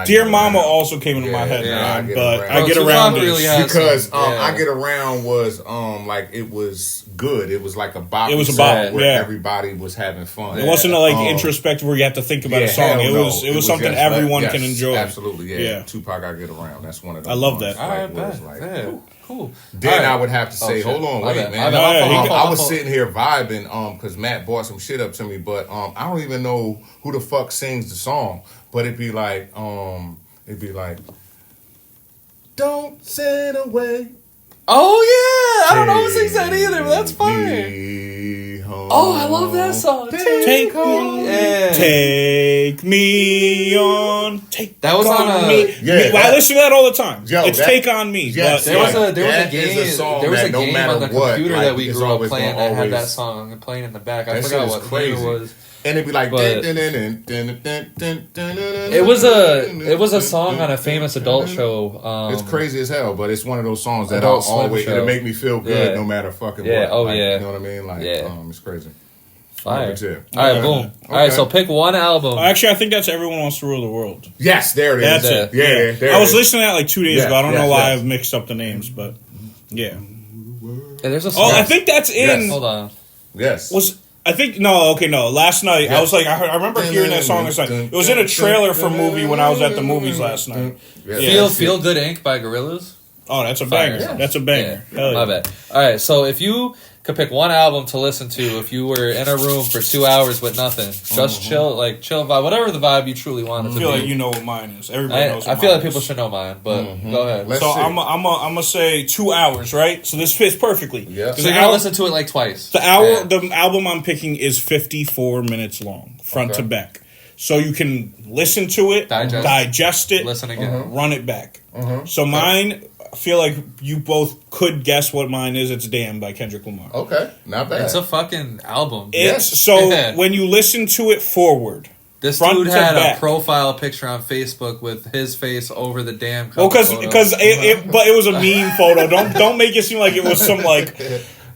Speaker 1: Dear Mama also came into my head, man, but I Get Around
Speaker 2: because I Get Around was like it was good. It was like a bop.
Speaker 1: It was a bop where
Speaker 2: everybody was having fun.
Speaker 1: It wasn't like introspective where you have to think about a song. It was something everyone can enjoy.
Speaker 2: Absolutely, yeah. Tupac, I Get Around. That's one of them.
Speaker 1: I love that.
Speaker 3: All right, cool.
Speaker 2: Then I would have to say, hold on, wait, man. I was sitting here vibing because Matt brought some shit up to me, but I don't even know who the fuck sings the song. But it'd be like, don't send away.
Speaker 3: Oh yeah, I don't know who sings that either, but that's fine. Oh, I love that song.
Speaker 1: Take me on.
Speaker 3: That was on
Speaker 1: me. I listen to that all the time. It's Take On Me.
Speaker 2: Yes,
Speaker 3: there was a game on the computer that we grew up playing that had that song playing in the back. I forgot what game it was.
Speaker 2: And it'd be like,
Speaker 3: it was a song on a famous adult show.
Speaker 2: It's crazy as hell, but it's one of those songs that I'll always it'll make me feel good no matter fucking what.
Speaker 3: You
Speaker 2: know what I mean? Like, it's crazy.
Speaker 3: Fire.
Speaker 2: Number 2.
Speaker 3: All right, boom.
Speaker 2: Okay.
Speaker 3: All right, so pick one album.
Speaker 1: Actually, I think that's Everyone Wants to Rule the World.
Speaker 2: Yes, there it is.
Speaker 1: That's it.
Speaker 2: Yeah, there
Speaker 1: I was
Speaker 2: it is.
Speaker 1: listening to that like 2 days ago. I don't know why
Speaker 2: yes.
Speaker 1: I've mixed up the names, but yeah.
Speaker 3: Yeah, there's a
Speaker 1: Oh,
Speaker 3: song.
Speaker 1: I think that's in.
Speaker 2: Yes.
Speaker 3: Hold on.
Speaker 2: Yes.
Speaker 1: No. Last night, I was like, I remember hearing that song last night. It was in a trailer for a movie when I was at the movies last night.
Speaker 2: Yeah.
Speaker 3: Feel Good Inc. by Gorillaz.
Speaker 1: Oh, that's a banger.
Speaker 3: Fire.
Speaker 1: That's a banger.
Speaker 3: Yeah,
Speaker 1: Hell
Speaker 3: my
Speaker 1: yeah.
Speaker 3: bad. All right, so if you could pick one album to listen to, if you were in a room for 2 hours with nothing, just chill vibe, whatever the vibe you truly want it
Speaker 1: I
Speaker 3: to
Speaker 1: feel
Speaker 3: be.
Speaker 1: like you know what mine is. Everybody knows.
Speaker 3: I feel like people should know mine, but go ahead.
Speaker 2: Let's
Speaker 1: So
Speaker 2: see.
Speaker 1: I'm gonna say 2 hours, right? So this fits perfectly.
Speaker 2: Yeah.
Speaker 3: So you're gonna listen to it like twice.
Speaker 1: The album I'm picking is 54 minutes long, front to back. So you can listen to it, digest it,
Speaker 3: Listen again.
Speaker 1: run it back. So mine, I feel like you both could guess what mine is. It's Damn by Kendrick Lamar.
Speaker 2: Okay, not bad.
Speaker 3: It's a fucking album.
Speaker 1: When you listen to it forward,
Speaker 3: This
Speaker 1: front
Speaker 3: dude
Speaker 1: to
Speaker 3: had
Speaker 1: back.
Speaker 3: a profile picture on Facebook with his face over the damn cover
Speaker 1: Well, because
Speaker 3: photo.
Speaker 1: it was a meme photo. Don't make it seem like it was some like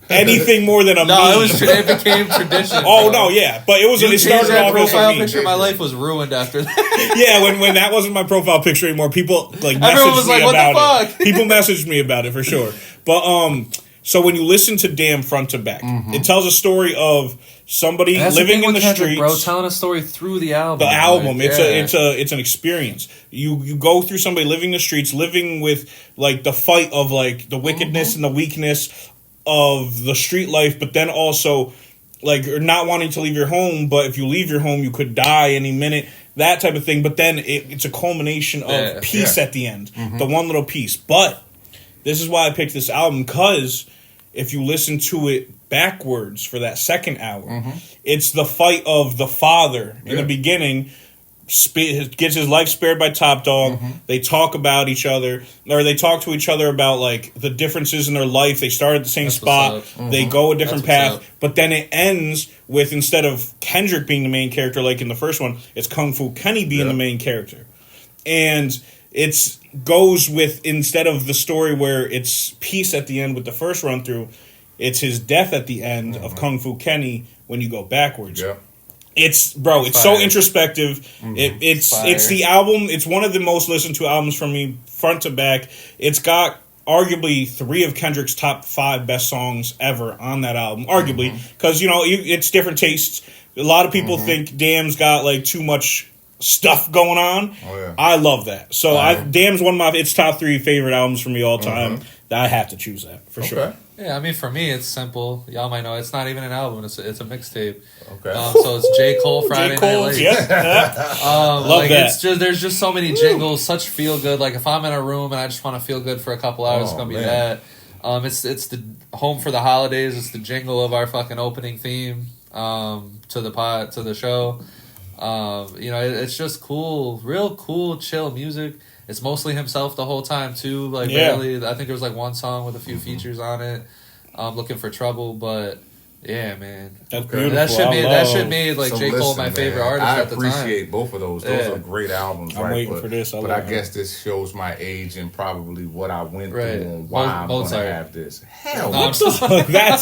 Speaker 1: anything more than a
Speaker 3: No,
Speaker 1: meme.
Speaker 3: it became tradition.
Speaker 1: Oh
Speaker 3: bro.
Speaker 1: no, yeah, but it was.
Speaker 3: You
Speaker 1: It
Speaker 3: changed
Speaker 1: started
Speaker 3: that
Speaker 1: off as a
Speaker 3: profile
Speaker 1: meme.
Speaker 3: picture. My life was ruined after that.
Speaker 1: Yeah, when that wasn't my profile picture anymore, people like
Speaker 3: Everyone
Speaker 1: messaged
Speaker 3: was
Speaker 1: me
Speaker 3: like, "What the
Speaker 1: about it.
Speaker 3: fuck?"
Speaker 1: People messaged me about it for sure. But so when you listen to Damn front to back, it tells a story of somebody
Speaker 3: That's
Speaker 1: living
Speaker 3: the thing
Speaker 1: in
Speaker 3: with
Speaker 1: the
Speaker 3: Kendrick,
Speaker 1: streets.
Speaker 3: bro, telling a story through the album.
Speaker 1: The album,
Speaker 3: Like,
Speaker 1: it's an experience. You go through somebody living the streets, living with like the fight of like the wickedness and the weakness of the street life, but then also like you're not wanting to leave your home, but if you leave your home, you could die any minute. That type of thing. But then it's a culmination of peace at the end. The one little piece. But this is why I picked this album, because if you listen to it backwards for that second hour, it's the fight of the father in the beginning. Gets his life spared by Top Dog. They talk about each other, or they talk to each other about like the differences in their life. They start at the same spot. They go a different path, but then it ends with, instead of Kendrick being the main character like in the first one, it's Kung Fu Kenny being the main character, and it's goes with, instead of the story where it's peace at the end with the first run through, it's his death at the end of Kung Fu Kenny when you go backwards.
Speaker 2: Yeah.
Speaker 1: It's so introspective. It's the album. It's one of the most listened to albums from me, front to back. It's got arguably 3 of Kendrick's top 5 best songs ever on that album. Arguably, because it's different tastes. A lot of people think Damn's got like too much stuff going on.
Speaker 2: Oh, yeah.
Speaker 1: I love that. So Damn's one of it's top 3 favorite albums for me all time. I have to choose that for sure.
Speaker 3: Yeah, I mean, for me, it's simple. Y'all might know it's not even an album; it's a mixtape.
Speaker 2: Okay.
Speaker 3: So it's J. Cole Friday Night Lights.
Speaker 1: Love that.
Speaker 3: It's just, there's just so many jingles, such feel good. Like if I'm in a room and I just want to feel good for a couple hours, it's gonna be that. It's the Home for the Holidays. It's the jingle of our fucking opening theme to the show. It's just cool, real cool, chill music. It's mostly himself the whole time too. Like barely, I think there was like one song with a few features on it. Looking for Trouble, but yeah, man,
Speaker 1: That's beautiful.
Speaker 3: That shit made like J. Cole my favorite artist
Speaker 2: I
Speaker 3: at the time.
Speaker 2: I appreciate both of those. Those are great albums,
Speaker 1: I'm
Speaker 2: right?
Speaker 1: waiting for this.
Speaker 2: But I guess this shows my age and probably what I went through and why I'm going to have this. Hell,
Speaker 1: that's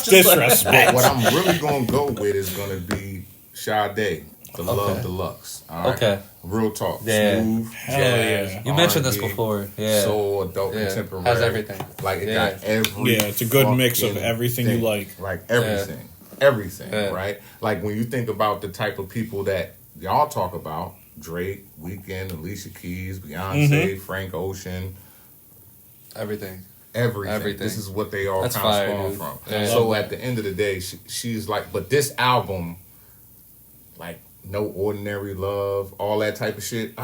Speaker 1: disrespect.
Speaker 2: What I'm really going to go with is going to be Sade, the Love Deluxe. All right? Okay. Real talk.
Speaker 3: Yeah.
Speaker 2: Smooth, jazz,
Speaker 3: You mentioned this before. Yeah.
Speaker 2: Soul, adult, contemporary.
Speaker 3: Has everything.
Speaker 2: Like, it got every
Speaker 1: it's a good mix of everything you like.
Speaker 2: Like, everything. Everything, right? Like, when you think about the type of people that y'all talk about, Drake, Weeknd, Alicia Keys, Beyonce, Frank Ocean.
Speaker 3: Everything.
Speaker 2: This is what they all
Speaker 3: That's
Speaker 2: kind of spawn from.
Speaker 3: Yeah.
Speaker 2: So at the end of the day, she's like, but this album, like, No Ordinary Love, all that type of shit.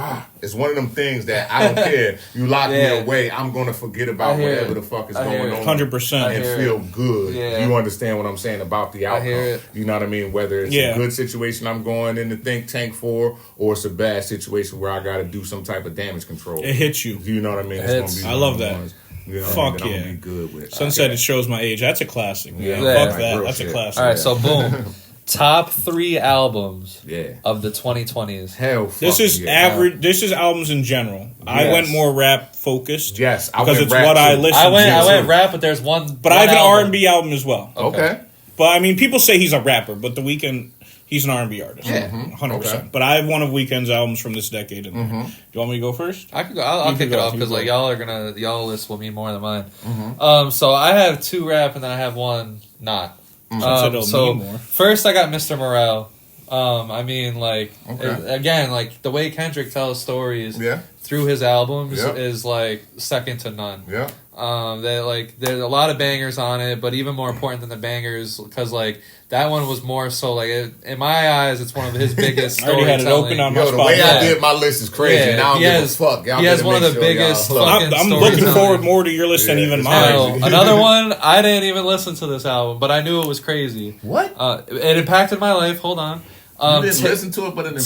Speaker 2: It's one of them things that I don't care. You lock me away, I'm going to forget about whatever the fuck is going on.
Speaker 1: 100%.
Speaker 2: And feel good.
Speaker 3: Yeah.
Speaker 2: You understand what I'm saying about the outcome. You know what I mean? Whether it's a good situation I'm going in the think tank for, or it's a bad situation where I got to do some type of damage control.
Speaker 1: It hits you.
Speaker 2: You know what I mean?
Speaker 1: I love that.
Speaker 2: You know
Speaker 1: Fuck
Speaker 2: what I mean?
Speaker 1: yeah.
Speaker 2: I'm gonna be good with.
Speaker 1: Sunset, it shows my age. That's a classic.
Speaker 2: Yeah.
Speaker 1: Fuck that. That's a classic.
Speaker 3: All right, so boom. Top 3 albums of the 2020s.
Speaker 2: Hell,
Speaker 1: this is average. This is albums in general. I went more rap focused.
Speaker 2: Yes,
Speaker 1: because it's what I listen to.
Speaker 3: I went rap, but there's one.
Speaker 1: But I have an R&B album as well.
Speaker 2: Okay.
Speaker 1: But I mean, people say he's a rapper, but The Weeknd. he's an R&B artist.
Speaker 3: Yeah.
Speaker 1: 100%.
Speaker 2: Okay.
Speaker 1: But I have one of Weeknd's albums from this decade in there. Do you want me to go first?
Speaker 3: I can go. I'll
Speaker 1: You
Speaker 3: kick
Speaker 1: can
Speaker 3: it
Speaker 1: go,
Speaker 3: off
Speaker 1: you
Speaker 3: because
Speaker 1: can
Speaker 3: like
Speaker 1: go.
Speaker 3: y'all list will mean more than mine. So I have 2 rap and then I have 1 not.
Speaker 1: It'll
Speaker 3: So
Speaker 1: mean more.
Speaker 3: first I got Mr. Morale. I mean, like
Speaker 2: Okay.
Speaker 3: again, like the way Kendrick tells stories
Speaker 2: Yeah.
Speaker 3: through his albums
Speaker 2: Yep.
Speaker 3: is like second to none.
Speaker 2: Yeah.
Speaker 3: There's a lot of bangers on it, but even more important than the bangers, because like that one was more so like in my eyes, it's one of his biggest
Speaker 1: I already had it
Speaker 3: storytelling.
Speaker 1: open on my
Speaker 2: Yo, the way
Speaker 1: spot.
Speaker 2: I did my list is crazy.
Speaker 3: Yeah,
Speaker 2: and I don't
Speaker 3: he
Speaker 2: give
Speaker 3: has-
Speaker 2: a fuck. Y'all
Speaker 3: he has
Speaker 2: better
Speaker 3: one of
Speaker 2: make
Speaker 3: the
Speaker 2: sure
Speaker 3: biggest
Speaker 2: y'all-
Speaker 3: fucking
Speaker 1: I'm looking
Speaker 3: storytelling.
Speaker 1: forward more to your list than
Speaker 2: Yeah,
Speaker 1: even
Speaker 2: it's
Speaker 1: mine.
Speaker 3: Now, another one, I didn't even listen to this album, but I knew it was crazy.
Speaker 2: What?
Speaker 3: It impacted my life. Hold on.
Speaker 2: You didn't listen to it, but it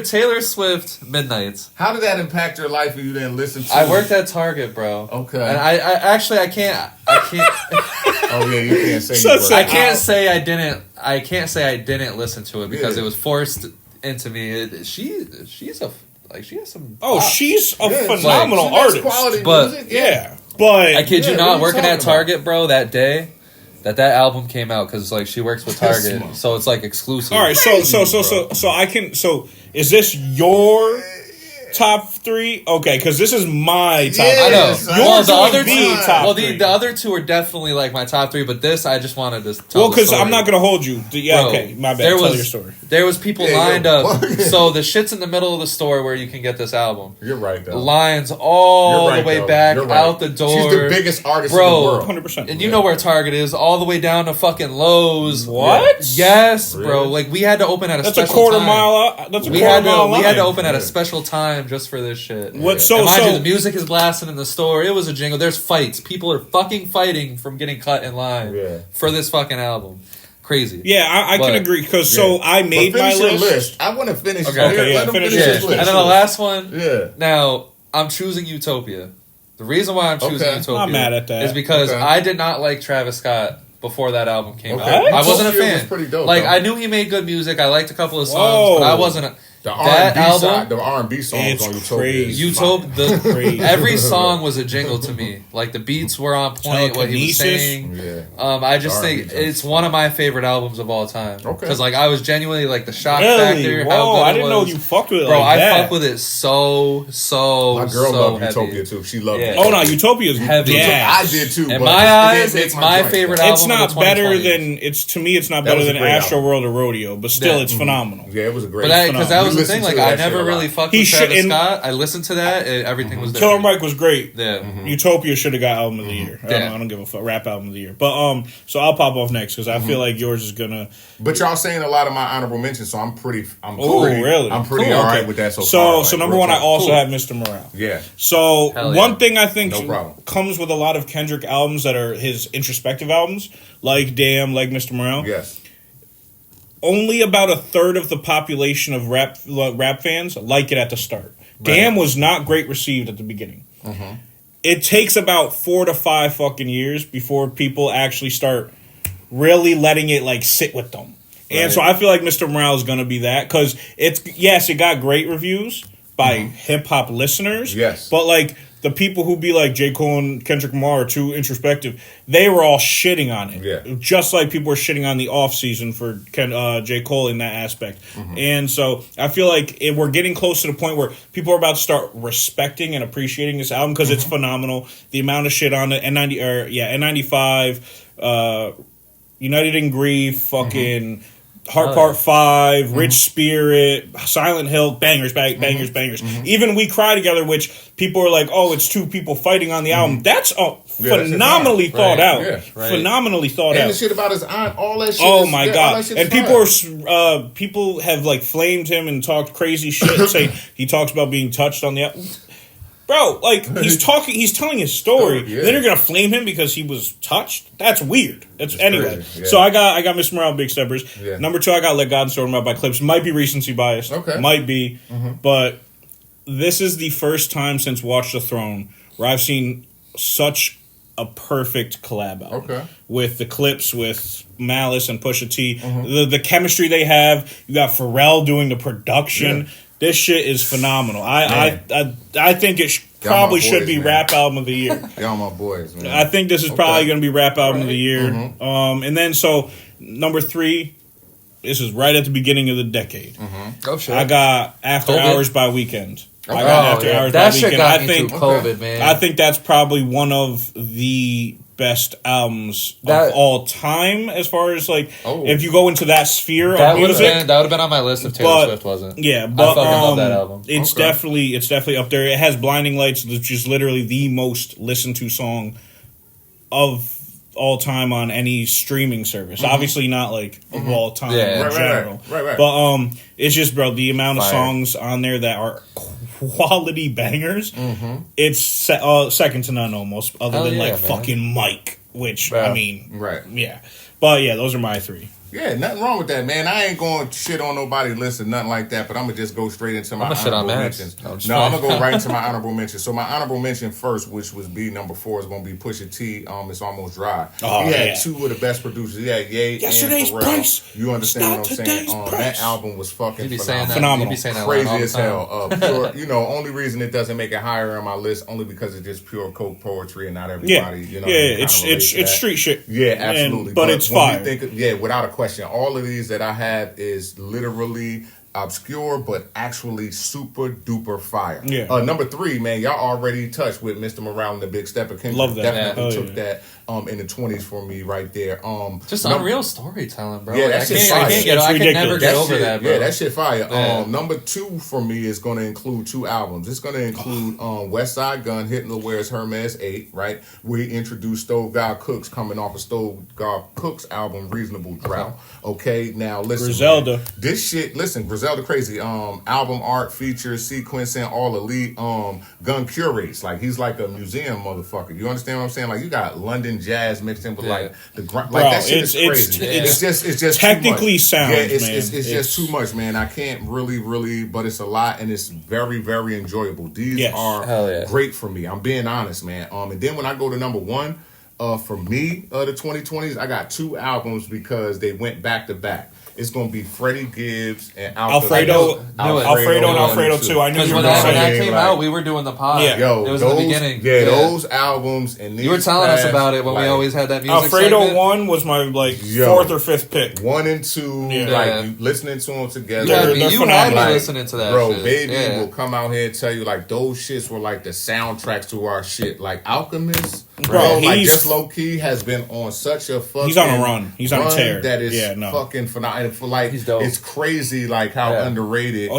Speaker 3: Taylor Swift, Midnights.
Speaker 2: How did that impact your life if you didn't listen to it?
Speaker 3: I worked at Target, bro.
Speaker 2: Okay.
Speaker 3: And I actually I can't
Speaker 2: Oh, yeah, you can't say
Speaker 1: So
Speaker 2: you worked.
Speaker 3: I can't say I didn't listen to it because
Speaker 2: Yeah.
Speaker 3: it was forced into me. She has some.
Speaker 1: Oh,
Speaker 3: pop.
Speaker 1: she's a
Speaker 2: Yeah,
Speaker 1: phenomenal
Speaker 2: she makes
Speaker 1: artist.
Speaker 2: quality
Speaker 3: But-
Speaker 2: music,
Speaker 1: Yeah. But
Speaker 3: I kid
Speaker 2: Yeah,
Speaker 3: you
Speaker 2: what are
Speaker 3: not,
Speaker 2: you
Speaker 3: working
Speaker 2: talking
Speaker 3: at Target, bro, that day that album came out because like she works with
Speaker 2: That's
Speaker 3: Target,
Speaker 2: smart.
Speaker 3: so it's like exclusive.
Speaker 1: all right, so is this your top 3? Okay, because this is my top.
Speaker 2: Yeah,
Speaker 3: I know.
Speaker 2: Yours
Speaker 3: Well, the
Speaker 1: would
Speaker 3: other
Speaker 1: be
Speaker 3: two,
Speaker 1: top
Speaker 3: well,
Speaker 1: 3.
Speaker 3: the other 2 are definitely like my top 3, but this I just wanted to tell.
Speaker 1: Well,
Speaker 3: the
Speaker 1: because
Speaker 3: story.
Speaker 1: I'm not gonna hold you. Yeah,
Speaker 3: Bro,
Speaker 1: okay, my bad.
Speaker 3: there
Speaker 1: Tell
Speaker 3: was-
Speaker 1: your story.
Speaker 3: There was people
Speaker 2: Yeah,
Speaker 3: lined
Speaker 2: yo.
Speaker 3: up. So the shit's in the middle of the store where you can get this album.
Speaker 2: You're right, though.
Speaker 3: Lines all
Speaker 2: You're right,
Speaker 3: the way
Speaker 2: though.
Speaker 3: back
Speaker 2: You're right.
Speaker 3: out the door.
Speaker 2: She's the biggest artist
Speaker 3: Bro,
Speaker 2: in the world.
Speaker 1: 100%.
Speaker 3: And you know where Target is, all the way down to fucking Lowe's.
Speaker 1: What?
Speaker 3: Yes, bro.
Speaker 2: Really?
Speaker 3: Like we had to open at a
Speaker 1: That's a
Speaker 3: special
Speaker 1: quarter
Speaker 3: time.
Speaker 1: mile out. That's a
Speaker 3: We
Speaker 1: quarter
Speaker 3: had
Speaker 1: mile
Speaker 3: to
Speaker 1: line.
Speaker 3: we had to open at a
Speaker 2: Yeah.
Speaker 3: special time just for this shit.
Speaker 1: What?
Speaker 2: Yeah.
Speaker 1: So
Speaker 3: And mind you,
Speaker 1: so
Speaker 3: the music is blasting in the store. It was a jingle. There's fights. People are fucking fighting from getting cut in line
Speaker 2: Yeah.
Speaker 3: for this fucking album. Crazy.
Speaker 1: yeah, I can
Speaker 3: But-
Speaker 1: agree because
Speaker 2: Yeah.
Speaker 1: I made
Speaker 2: But
Speaker 1: my
Speaker 2: finish your
Speaker 1: list.
Speaker 2: I want to finish.
Speaker 3: Okay.
Speaker 2: Let
Speaker 1: Yeah,
Speaker 2: him
Speaker 1: finish
Speaker 2: finish
Speaker 1: his
Speaker 2: his
Speaker 1: list.
Speaker 2: list.
Speaker 3: And then the last one.
Speaker 2: Yeah.
Speaker 3: Now, I'm choosing Utopia. The reason why I'm choosing
Speaker 2: Okay.
Speaker 3: Utopia
Speaker 1: I'm mad at that.
Speaker 3: is because
Speaker 2: Okay.
Speaker 3: I did not like Travis Scott before that album came
Speaker 2: Okay.
Speaker 3: out. I wasn't a
Speaker 2: Utopia
Speaker 3: fan.
Speaker 2: was pretty dope,
Speaker 3: like
Speaker 2: though.
Speaker 3: I knew he made good music. I liked a couple of songs,
Speaker 1: Whoa.
Speaker 3: but I wasn't.
Speaker 2: The
Speaker 3: That
Speaker 2: R&B
Speaker 3: album-
Speaker 2: side, the R&B songs
Speaker 1: It's
Speaker 2: on Utopia.
Speaker 1: crazy.
Speaker 2: is fire.
Speaker 1: Crazy.
Speaker 3: Every song was a jingle to me. Like the beats were on point. What he was
Speaker 1: Telekinesis.
Speaker 3: saying.
Speaker 2: Yeah.
Speaker 3: I just
Speaker 2: R&B
Speaker 3: think
Speaker 2: jumps.
Speaker 3: it's one of my favorite albums of all time.
Speaker 2: Okay.
Speaker 3: Because like I was genuinely like the shock
Speaker 1: Really?
Speaker 3: factor. How
Speaker 1: Whoa!
Speaker 3: good
Speaker 1: I
Speaker 3: it
Speaker 1: didn't know
Speaker 3: was.
Speaker 1: you fucked with it
Speaker 3: Bro,
Speaker 1: like
Speaker 3: I
Speaker 1: that.
Speaker 3: fuck with it so
Speaker 2: My girl
Speaker 3: so
Speaker 2: loved
Speaker 3: heavy.
Speaker 2: Utopia too. She loved
Speaker 3: Yeah.
Speaker 2: it.
Speaker 1: Oh no, Utopia's
Speaker 3: Heavy.
Speaker 1: gas.
Speaker 2: I did too.
Speaker 3: In
Speaker 2: but
Speaker 3: my
Speaker 2: it
Speaker 3: eyes,
Speaker 2: didn't make
Speaker 3: it's my
Speaker 2: joint,
Speaker 3: favorite
Speaker 2: though.
Speaker 3: album.
Speaker 1: It's not
Speaker 3: of the
Speaker 1: better
Speaker 3: 2020s.
Speaker 1: than it's to me. It's not
Speaker 2: That
Speaker 1: better
Speaker 2: was a
Speaker 1: than
Speaker 2: great
Speaker 1: Astro
Speaker 2: album.
Speaker 1: World or Rodeo, but still,
Speaker 3: Yeah.
Speaker 1: it's phenomenal.
Speaker 2: Yeah, it was a great.
Speaker 3: But because that
Speaker 2: We
Speaker 3: was the
Speaker 2: listened
Speaker 3: thing,
Speaker 2: to
Speaker 3: like
Speaker 2: that
Speaker 3: I
Speaker 2: shit
Speaker 3: never
Speaker 2: a
Speaker 3: really
Speaker 2: lot.
Speaker 3: fucked
Speaker 1: He
Speaker 3: with
Speaker 1: should-
Speaker 3: Travis
Speaker 1: and-
Speaker 3: Scott. I listened to that. Everything was
Speaker 1: Killer
Speaker 3: different.
Speaker 1: Mike was great.
Speaker 3: Yeah.
Speaker 1: Utopia should have got album of the year.
Speaker 3: Yeah.
Speaker 1: I don't give a fuck. Rap album of the year. But so I'll pop off next because I feel like yours is gonna.
Speaker 2: But y'all saying a lot of my honorable mentions, so I'm pretty.
Speaker 1: Oh, really?
Speaker 2: I'm pretty
Speaker 1: Cool,
Speaker 2: all right
Speaker 1: okay.
Speaker 2: with that so
Speaker 1: So
Speaker 2: far.
Speaker 1: so
Speaker 2: like,
Speaker 1: number
Speaker 2: real
Speaker 1: one, I
Speaker 2: talk.
Speaker 1: also
Speaker 3: Cool.
Speaker 1: have Mr. Morale.
Speaker 2: Yeah.
Speaker 1: So
Speaker 3: Hell yeah.
Speaker 1: one thing I think
Speaker 2: No problem.
Speaker 1: comes with a lot of Kendrick albums that are his introspective albums, like Damn, like Mr. Morale.
Speaker 2: Yes.
Speaker 1: Only about a third of the population of rap fans like it at the start. Damn was not great received at the beginning. It takes about 4 to 5 fucking years before people actually start really letting it like sit with them. And
Speaker 2: Right.
Speaker 1: so I feel like Mr. Morale is going to be that because it got great reviews by hip hop listeners.
Speaker 2: Yes.
Speaker 1: But like the people who be like J. Cole and Kendrick Lamar are too introspective, they were all shitting on it.
Speaker 2: Yeah.
Speaker 1: Just like people were shitting on the off season for J. Cole in that aspect. And so I feel like we're getting close to the point where people are about to start respecting and appreciating this album because it's phenomenal. The amount of shit on it, N95, United in Grief, fucking Heart
Speaker 3: Oh,
Speaker 1: Part 5, Rich Spirit, Silent Hill, bangers. Even We Cry Together, which people are like, oh, it's two people fighting on the album. That's phenomenally
Speaker 2: fire.
Speaker 1: thought
Speaker 3: Right.
Speaker 1: out.
Speaker 2: Yeah.
Speaker 3: Right.
Speaker 1: Phenomenally thought
Speaker 2: And
Speaker 1: out.
Speaker 2: the shit about his aunt, all that shit.
Speaker 1: Oh
Speaker 2: is-
Speaker 1: my
Speaker 2: yeah, all
Speaker 1: god!
Speaker 2: that shit's
Speaker 1: And
Speaker 2: fire.
Speaker 1: people have like flamed him and talked crazy shit. Say he talks about being touched on the. Bro, like he's telling his story.
Speaker 2: Yeah.
Speaker 1: Then you're gonna flame him because he was touched. That's weird. Anyway.
Speaker 2: crazy, yeah.
Speaker 1: So I got Mr. Morale, Big Steppers.
Speaker 2: Yeah.
Speaker 1: Number 2, I got Let God Sort Him Out by Clips. Might be recency bias.
Speaker 2: Okay.
Speaker 1: Might be, but this is the first time since Watch the Throne where I've seen such a perfect collab album.
Speaker 2: Okay.
Speaker 1: With the Clips, with Malice and Pusha T, the chemistry they have. You got Pharrell doing the production.
Speaker 2: Yeah.
Speaker 1: This shit is phenomenal. I think it
Speaker 2: Y'all
Speaker 1: probably
Speaker 2: my
Speaker 1: should
Speaker 2: boys,
Speaker 1: be
Speaker 2: man.
Speaker 1: rap album of the year.
Speaker 2: Y'all my boys, man.
Speaker 1: I think this is probably going to be rap album of the year.
Speaker 2: Mm-hmm.
Speaker 1: And then so number 3, This is right at the beginning of the decade.
Speaker 3: Oh shit!
Speaker 1: I got After
Speaker 3: COVID?
Speaker 1: Hours by Weekend.
Speaker 2: Okay.
Speaker 1: I got After Hours by
Speaker 3: That shit
Speaker 1: Weekend.
Speaker 3: got
Speaker 1: I
Speaker 3: me
Speaker 1: think
Speaker 3: through COVID, man.
Speaker 1: I think that's probably one of the best albums of all time, as far as like if you go into that sphere of music.
Speaker 3: That would have been on my list if Taylor Swift wasn't.
Speaker 1: Yeah, but
Speaker 3: I fucking love that album.
Speaker 1: It's definitely up there. It has Blinding Lights, which is literally the most listened to song of all time on any streaming service. Obviously not like of all time in general.
Speaker 2: Right.
Speaker 1: But it's just, bro, the amount of songs on there that are quality bangers, it's second to none almost, other than like fucking Mike, which I mean, yeah. But yeah, those are my three.
Speaker 2: Yeah, nothing wrong with that, man. I ain't going to shit on nobody's list or nothing like that, but I'm going to just go straight into my honorable mentions. I'm going to go right into my honorable mentions. So my honorable mention first, which was number 4, is going to be Pusha T. It's Almost Dry. He had two of the best producers. He had Ye and Pharrell.
Speaker 1: Price.
Speaker 2: You understand what I'm saying? That album was fucking
Speaker 1: phenomenal.
Speaker 2: Crazy as hell. Pure, only reason it doesn't make it higher on my list, only because it's just pure coke poetry and not everybody,
Speaker 1: it's street shit.
Speaker 2: Yeah, absolutely.
Speaker 1: But it's fire.
Speaker 2: Without a question. All of these that I have is literally obscure, but actually super duper fire.
Speaker 1: Yeah.
Speaker 2: Number 3, man, y'all already touched with Mr. Morale and the Big Stepper.
Speaker 1: Love that.
Speaker 2: Definitely took that in the 20s for me right there.
Speaker 3: Just unreal storytelling, bro.
Speaker 2: Yeah, that shit fire.
Speaker 3: I can never get over that, bro.
Speaker 2: Yeah, that shit fire. Yeah. Number 2 for me is going to include 2 albums. It's going to include West Side Gun, Hitler Wears Hermes 8, right? We introduced Stove God Cooks coming off of Stove God Cooks album Reasonable Drought. Okay, now listen.
Speaker 1: Griselda.
Speaker 2: Man, this shit, listen, Griselda crazy. Album art features sequencing all elite gun curates. Like he's like a museum motherfucker. You understand what I'm saying? Like you got London jazz mixed in with like the grunt. Like that shit is crazy. It's just
Speaker 1: technically sound.
Speaker 2: Yeah, it's just too much, man. I can't really, but it's a lot and it's very, very enjoyable. These are great for me. I'm being honest, man. And then when I go to number 1, for me, the 2020s, I got 2 albums because they went back to back. It's going to be Freddie Gibbs and
Speaker 1: Alfredo and Alfredo too. I knew you were
Speaker 3: when that came out, we were doing the pod.
Speaker 1: Yeah.
Speaker 2: Yo,
Speaker 3: it was in the beginning.
Speaker 2: Yeah, those albums and
Speaker 3: you were telling us about it when we always had that music.
Speaker 1: Alfredo
Speaker 3: segment.
Speaker 1: 1 was my 4th or 5th pick.
Speaker 2: 1 and 2, like listening to them together.
Speaker 3: Yeah, you had me listening to that.
Speaker 2: Bro,
Speaker 3: shit.
Speaker 2: Baby will come out here and tell you like those shits were like the soundtracks to our shit. Like Alchemist, bro, like just low key has been on such a fucking.
Speaker 1: He's on a run. He's on a tear.
Speaker 2: That is fucking phenomenal. For like,
Speaker 3: he's dope.
Speaker 2: It's crazy like how underrated,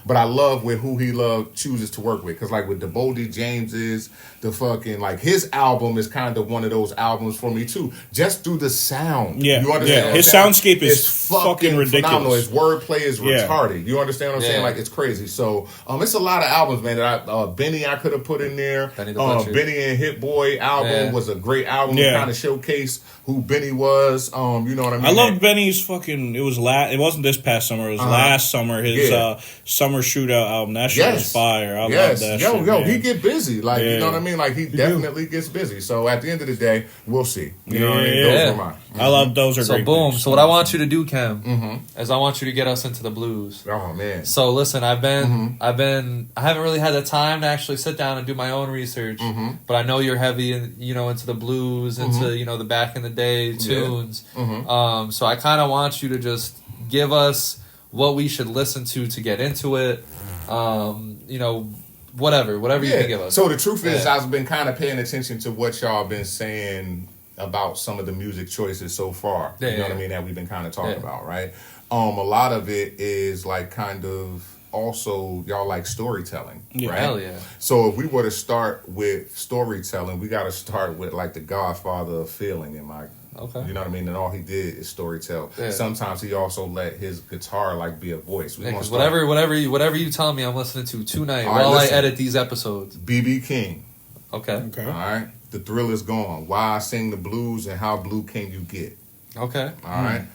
Speaker 2: but I love with who he chooses to work with. Because like with the Boldy Jameses, the fucking like his album is kind of one of those albums for me too. Just through the sound.
Speaker 1: Yeah.
Speaker 2: You understand?
Speaker 1: Yeah. His soundscape is fucking ridiculous.
Speaker 2: Phenomenal. His wordplay is retarded. You understand what I'm saying? Like it's crazy. So it's a lot of albums, man. That Benny I could have put in there. Benny and Hit Boy album was a great album. To kind of showcase who Benny was. You know what I mean?
Speaker 1: I love Benny's fucking. It wasn't this past summer. It was last summer. His Summer Shootout album. That shit was fire. I love that shit.
Speaker 2: Yo, he get busy. Like you know what I mean? Like he definitely gets busy. So at the end of the day, we'll see. You know what I mean? Those are mine.
Speaker 1: I love those. Are
Speaker 3: so
Speaker 1: great
Speaker 3: boom.
Speaker 1: things.
Speaker 3: So what I want you to do, Cam, is I want you to get us into the blues.
Speaker 2: Oh man.
Speaker 3: So listen, I haven't really had the time to actually sit down and do my own research, but I know you're heavy into the blues, into the back in the day tunes. So I kind of want you to just give us what we should listen to get into it. Whatever you can give us.
Speaker 2: So the truth is, I've been kind of paying attention to what y'all been saying about some of the music choices so far. You know what I mean? That we've been kind of talking about, right? A lot of it is like kind of also y'all like storytelling, right?
Speaker 3: Hell yeah.
Speaker 2: So if we were to start with storytelling, we got to start with like the Godfather of feeling in my.
Speaker 3: Okay.
Speaker 2: You know what I mean? And all he did is storytell. Yeah. Sometimes he also let his guitar like be a voice.
Speaker 3: Whatever you tell me, I'm listening to tonight while I edit these episodes.
Speaker 2: B.B. King.
Speaker 3: Okay.
Speaker 2: All right. The Thrill Is Gone. Why I Sing the Blues and How Blue Can You Get.
Speaker 3: Okay.
Speaker 2: All right.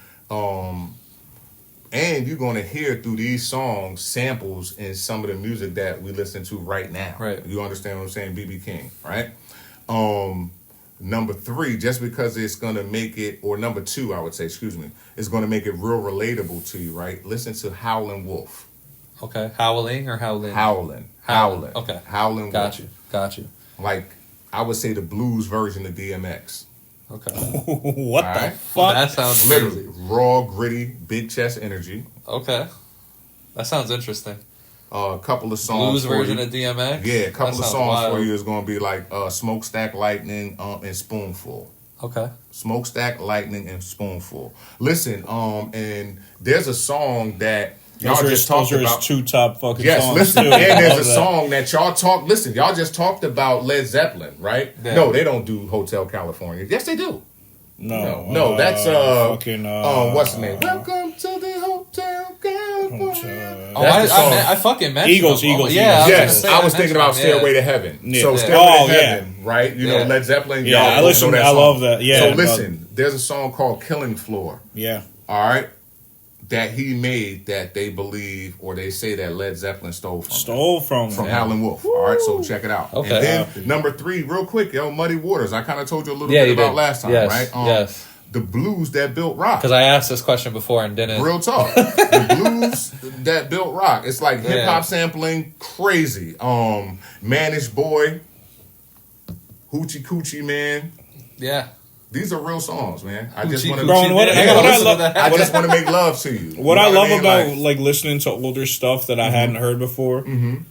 Speaker 2: And you're going to hear through these songs samples in some of the music that we listen to right now.
Speaker 3: Right.
Speaker 2: You understand what I'm saying? B.B. King. Right. Number 3, just because it's going to make it, or number 2, I would say, it's going to make it real relatable to you, right? Listen to Howlin' Wolf.
Speaker 3: Okay. Howling or howling?
Speaker 2: Howlin'.
Speaker 3: Okay.
Speaker 2: Howlin' Wolf.
Speaker 3: Got you.
Speaker 2: Like, I would say the blues version of DMX.
Speaker 3: Okay.
Speaker 1: What
Speaker 2: All
Speaker 1: the
Speaker 2: right.
Speaker 1: fuck?
Speaker 3: That sounds
Speaker 2: Literally
Speaker 3: crazy.
Speaker 2: raw, gritty, big chest energy.
Speaker 3: Okay. That sounds interesting.
Speaker 2: A couple of songs
Speaker 3: Blues
Speaker 2: for
Speaker 3: version
Speaker 2: you.
Speaker 3: of DMX?
Speaker 2: Yeah, a couple
Speaker 3: That
Speaker 2: of
Speaker 3: sounds
Speaker 2: songs
Speaker 3: wild.
Speaker 2: for you is going to be like Smokestack Lightning and Spoonful.
Speaker 3: Okay.
Speaker 2: Smokestack Lightning and Spoonful. Listen, and there's a song that y'all just talked
Speaker 1: those are
Speaker 2: about.
Speaker 1: his two top fucking
Speaker 2: Yes,
Speaker 1: songs.
Speaker 2: listen,
Speaker 1: too.
Speaker 2: and
Speaker 1: I
Speaker 2: there's
Speaker 1: love
Speaker 2: a
Speaker 1: that.
Speaker 2: song that y'all talk. Listen, y'all just talked about Led Zeppelin, right?
Speaker 3: Yeah.
Speaker 2: No, they don't do Hotel California. Yes, they do.
Speaker 1: No,
Speaker 2: that's
Speaker 1: fucking
Speaker 2: what's the name? Welcome to the Hotel California.
Speaker 3: Oh,
Speaker 2: That's the song.
Speaker 3: I fucking mentioned
Speaker 1: Eagles,
Speaker 3: them.
Speaker 1: Eagles,
Speaker 3: Yeah,
Speaker 1: Eagles.
Speaker 2: Yes, I was
Speaker 3: mentioned
Speaker 2: thinking about
Speaker 3: them,
Speaker 2: Stairway to Heaven.
Speaker 1: Yeah.
Speaker 2: So
Speaker 1: Yeah.
Speaker 2: Stairway
Speaker 1: Oh,
Speaker 2: to
Speaker 1: yeah.
Speaker 2: Heaven, right? You know,
Speaker 3: Yeah.
Speaker 2: Led Zeppelin.
Speaker 1: Yeah,
Speaker 2: y'all
Speaker 1: I listen.
Speaker 2: know that
Speaker 1: I
Speaker 2: song.
Speaker 1: love that. Yeah.
Speaker 2: So
Speaker 1: but-
Speaker 2: listen, there's a song called Killing Floor.
Speaker 1: Yeah.
Speaker 2: All right. That he made that they believe or they say that Led Zeppelin stole from
Speaker 1: From
Speaker 2: Howlin' Wolf. All right, so check it out.
Speaker 3: Okay.
Speaker 2: And then number 3, real quick, Muddy Waters. I kind of told you a little
Speaker 3: Yeah,
Speaker 2: bit
Speaker 3: you
Speaker 2: about
Speaker 3: did.
Speaker 2: last time,
Speaker 3: Yes,
Speaker 2: right?
Speaker 3: yes.
Speaker 2: The blues that built rock.
Speaker 3: Because I asked this question before and didn't.
Speaker 2: Real talk. The blues that built rock. It's like
Speaker 3: Yeah.
Speaker 2: hip hop sampling, crazy. Manish Boy, Hoochie Coochie Man.
Speaker 3: Yeah.
Speaker 2: These are real songs, man. I just
Speaker 3: Hoochie
Speaker 2: want to.
Speaker 1: Bro, and what
Speaker 3: I gotta
Speaker 1: I
Speaker 3: listen
Speaker 1: love-
Speaker 3: to that.
Speaker 2: I just want to make love to you.
Speaker 1: What
Speaker 2: You
Speaker 1: I
Speaker 2: know
Speaker 1: love
Speaker 2: mean?
Speaker 1: about like listening to older stuff that I hadn't heard before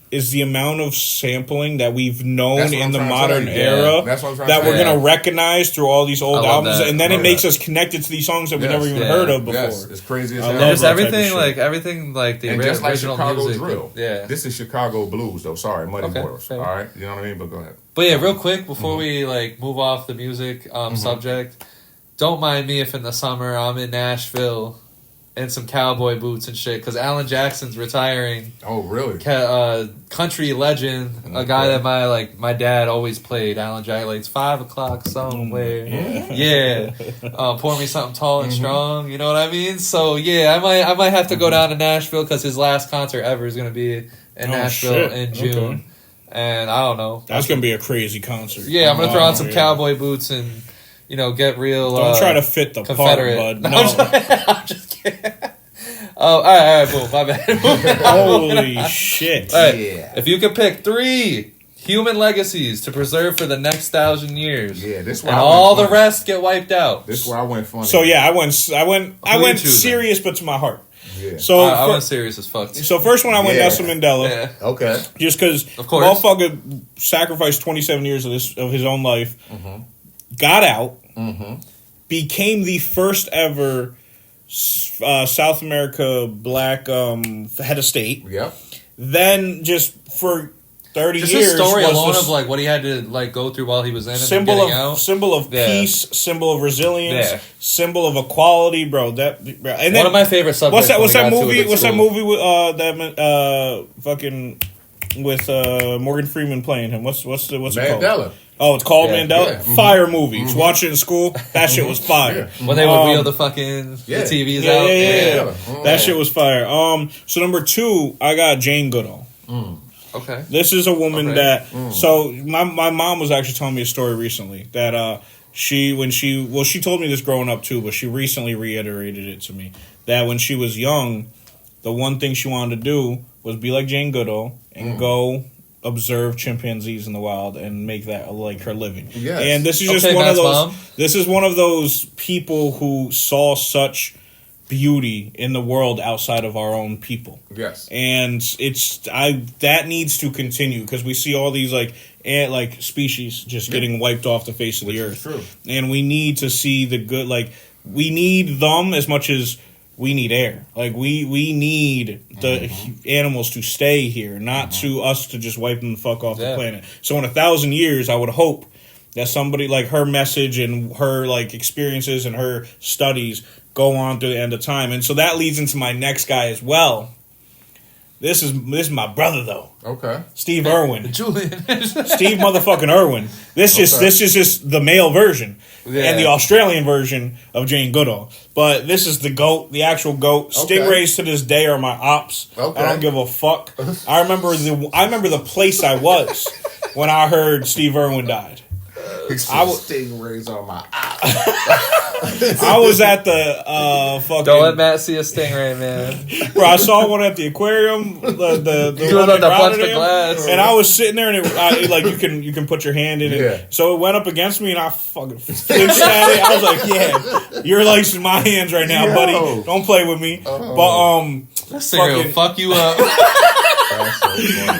Speaker 1: is the amount of sampling that we've known
Speaker 2: That's what
Speaker 1: in
Speaker 2: I'm
Speaker 1: the
Speaker 2: trying to
Speaker 1: modern
Speaker 2: tell you.
Speaker 1: era
Speaker 2: Yeah, that's what I'm trying
Speaker 1: that
Speaker 2: to
Speaker 1: we're
Speaker 2: say.
Speaker 1: gonna recognize through all these old
Speaker 3: I love
Speaker 1: albums,
Speaker 3: that.
Speaker 1: and then
Speaker 2: I
Speaker 1: it
Speaker 2: love
Speaker 1: makes
Speaker 2: that.
Speaker 1: us connected to these songs that we
Speaker 2: Yes.
Speaker 1: never even
Speaker 3: Yeah.
Speaker 1: heard of before.
Speaker 2: Yes, it's crazy as
Speaker 1: I
Speaker 2: hell.
Speaker 1: love
Speaker 3: Just
Speaker 1: that type of
Speaker 3: everything like the
Speaker 2: And just like
Speaker 3: original
Speaker 2: Chicago
Speaker 3: music.
Speaker 2: drill.
Speaker 3: Yeah.
Speaker 2: This is Chicago blues, though. Sorry, Muddy
Speaker 3: Okay,
Speaker 2: Waters.
Speaker 3: fair.
Speaker 2: All right, you know what I mean. But go ahead.
Speaker 3: But yeah, real quick before we like move off the music subject, don't mind me if in the summer I'm in Nashville in some cowboy boots and shit because Alan Jackson's retiring.
Speaker 2: Oh, really?
Speaker 3: Country legend, a guy that my dad always played. Alan Jackson, like it's 5 o'clock somewhere. Yeah, pour me something tall and strong. You know what I mean? So yeah, I might have to go down to Nashville because his last concert ever is gonna be in Nashville
Speaker 1: shit.
Speaker 3: in June.
Speaker 1: Okay.
Speaker 3: And I don't know.
Speaker 1: That's gonna be a crazy concert.
Speaker 3: Yeah, I'm gonna throw on some
Speaker 1: yeah.
Speaker 3: cowboy boots and get real.
Speaker 1: Don't try to fit the part,
Speaker 3: Confederate.
Speaker 1: bud.
Speaker 3: No,
Speaker 1: No.
Speaker 3: I'm just kidding. Oh, all right, boom, my bad.
Speaker 1: Holy shit!
Speaker 3: All right,
Speaker 2: Yeah.
Speaker 3: if you could pick 3 human legacies to preserve for the next 1,000 years,
Speaker 2: Yeah, this is where
Speaker 3: and
Speaker 2: I went
Speaker 3: all the
Speaker 2: funny.
Speaker 3: rest get wiped out.
Speaker 2: This is where I went funny.
Speaker 1: So yeah, I went
Speaker 3: you choosing?
Speaker 1: serious, but to my heart.
Speaker 2: Yeah.
Speaker 1: So
Speaker 3: I
Speaker 1: fir-
Speaker 3: went serious as fuck.
Speaker 1: so first one I went
Speaker 2: Yeah.
Speaker 1: Nelson Mandela.
Speaker 3: Yeah.
Speaker 2: Okay.
Speaker 1: Just because
Speaker 3: Of course.
Speaker 1: motherfucker sacrificed 27 years of his own life, got out, became the first ever South America black head of state.
Speaker 2: Yep.
Speaker 1: Then just for 30
Speaker 3: Just
Speaker 1: years
Speaker 3: his story
Speaker 1: was
Speaker 3: alone
Speaker 1: this
Speaker 3: of like what he had to like go through while he was in it and
Speaker 1: symbol
Speaker 3: getting
Speaker 1: of
Speaker 3: out.
Speaker 1: symbol of
Speaker 3: Yeah.
Speaker 1: peace, symbol of resilience,
Speaker 3: Yeah.
Speaker 1: symbol of equality, bro. And then
Speaker 3: One of my favorite subjects.
Speaker 1: What's that
Speaker 3: when we got to
Speaker 1: movie?
Speaker 3: it at
Speaker 1: What's that
Speaker 3: school.
Speaker 1: movie with fucking with Morgan Freeman playing him? What's it called?
Speaker 2: Mandela.
Speaker 1: Oh, it's called
Speaker 3: Yeah.
Speaker 1: Mandela.
Speaker 2: Yeah.
Speaker 1: Fire movie. Watch it in school. That shit was fire.
Speaker 3: When they would wheel the fucking
Speaker 2: Yeah.
Speaker 3: the TVs
Speaker 1: Yeah,
Speaker 3: out.
Speaker 1: yeah.
Speaker 2: Oh,
Speaker 1: That shit was fire. So number 2, I got Jane Goodall.
Speaker 3: Okay.
Speaker 1: This is a woman
Speaker 3: Okay.
Speaker 1: that. So my mom was actually telling me a story recently that she told me this growing up too, but she recently reiterated it to me that when she was young, the one thing she wanted to do was be like Jane Goodall and go observe chimpanzees in the wild and make that like her living.
Speaker 2: Yes.
Speaker 1: And this is just
Speaker 3: Okay,
Speaker 1: one of
Speaker 3: Matt's
Speaker 1: those.
Speaker 3: mom.
Speaker 1: This is one of those people who saw such beauty in the world outside of our own people.
Speaker 2: Yes.
Speaker 1: And that needs to continue because we see all these like species just getting wiped off the face of the earth.
Speaker 2: True.
Speaker 1: And we need to see the good. Like we need them as much as we need air. Like we need the animals to stay here, not to us to just wipe them the fuck off the
Speaker 3: Yeah.
Speaker 1: planet. So in 1,000 years, I would hope that somebody like her message and her like experiences and her studies go on through the end of time. And so that leads into my next guy as well. This is my brother though.
Speaker 2: Okay.
Speaker 1: Steve Irwin.
Speaker 3: Julian.
Speaker 1: Steve motherfucking Irwin. This is just the male version.
Speaker 3: Yeah.
Speaker 1: And the Australian version of Jane Goodall. But this is the GOAT, the actual GOAT.
Speaker 2: Okay.
Speaker 1: Stingrays to this day are my ops.
Speaker 2: Okay.
Speaker 1: I don't give a fuck. I remember the place I was when I heard Steve Irwin died.
Speaker 2: Stingrays on my
Speaker 1: I was at the fucking.
Speaker 3: Don't let Matt see a stingray, man.
Speaker 1: Bro, I saw one at the aquarium. The
Speaker 3: You
Speaker 1: one
Speaker 3: was
Speaker 1: in
Speaker 3: on the punch the
Speaker 1: Rotterdam,
Speaker 3: glass.
Speaker 1: and I was sitting there, and like you can put your hand in it.
Speaker 2: Yeah.
Speaker 1: So it went up against me, and I fucking flinched at it. I was like, "Yeah, you're like in my hands right now,
Speaker 2: Yo.
Speaker 1: buddy. Don't play with me." But
Speaker 3: That stingray will fuck you up.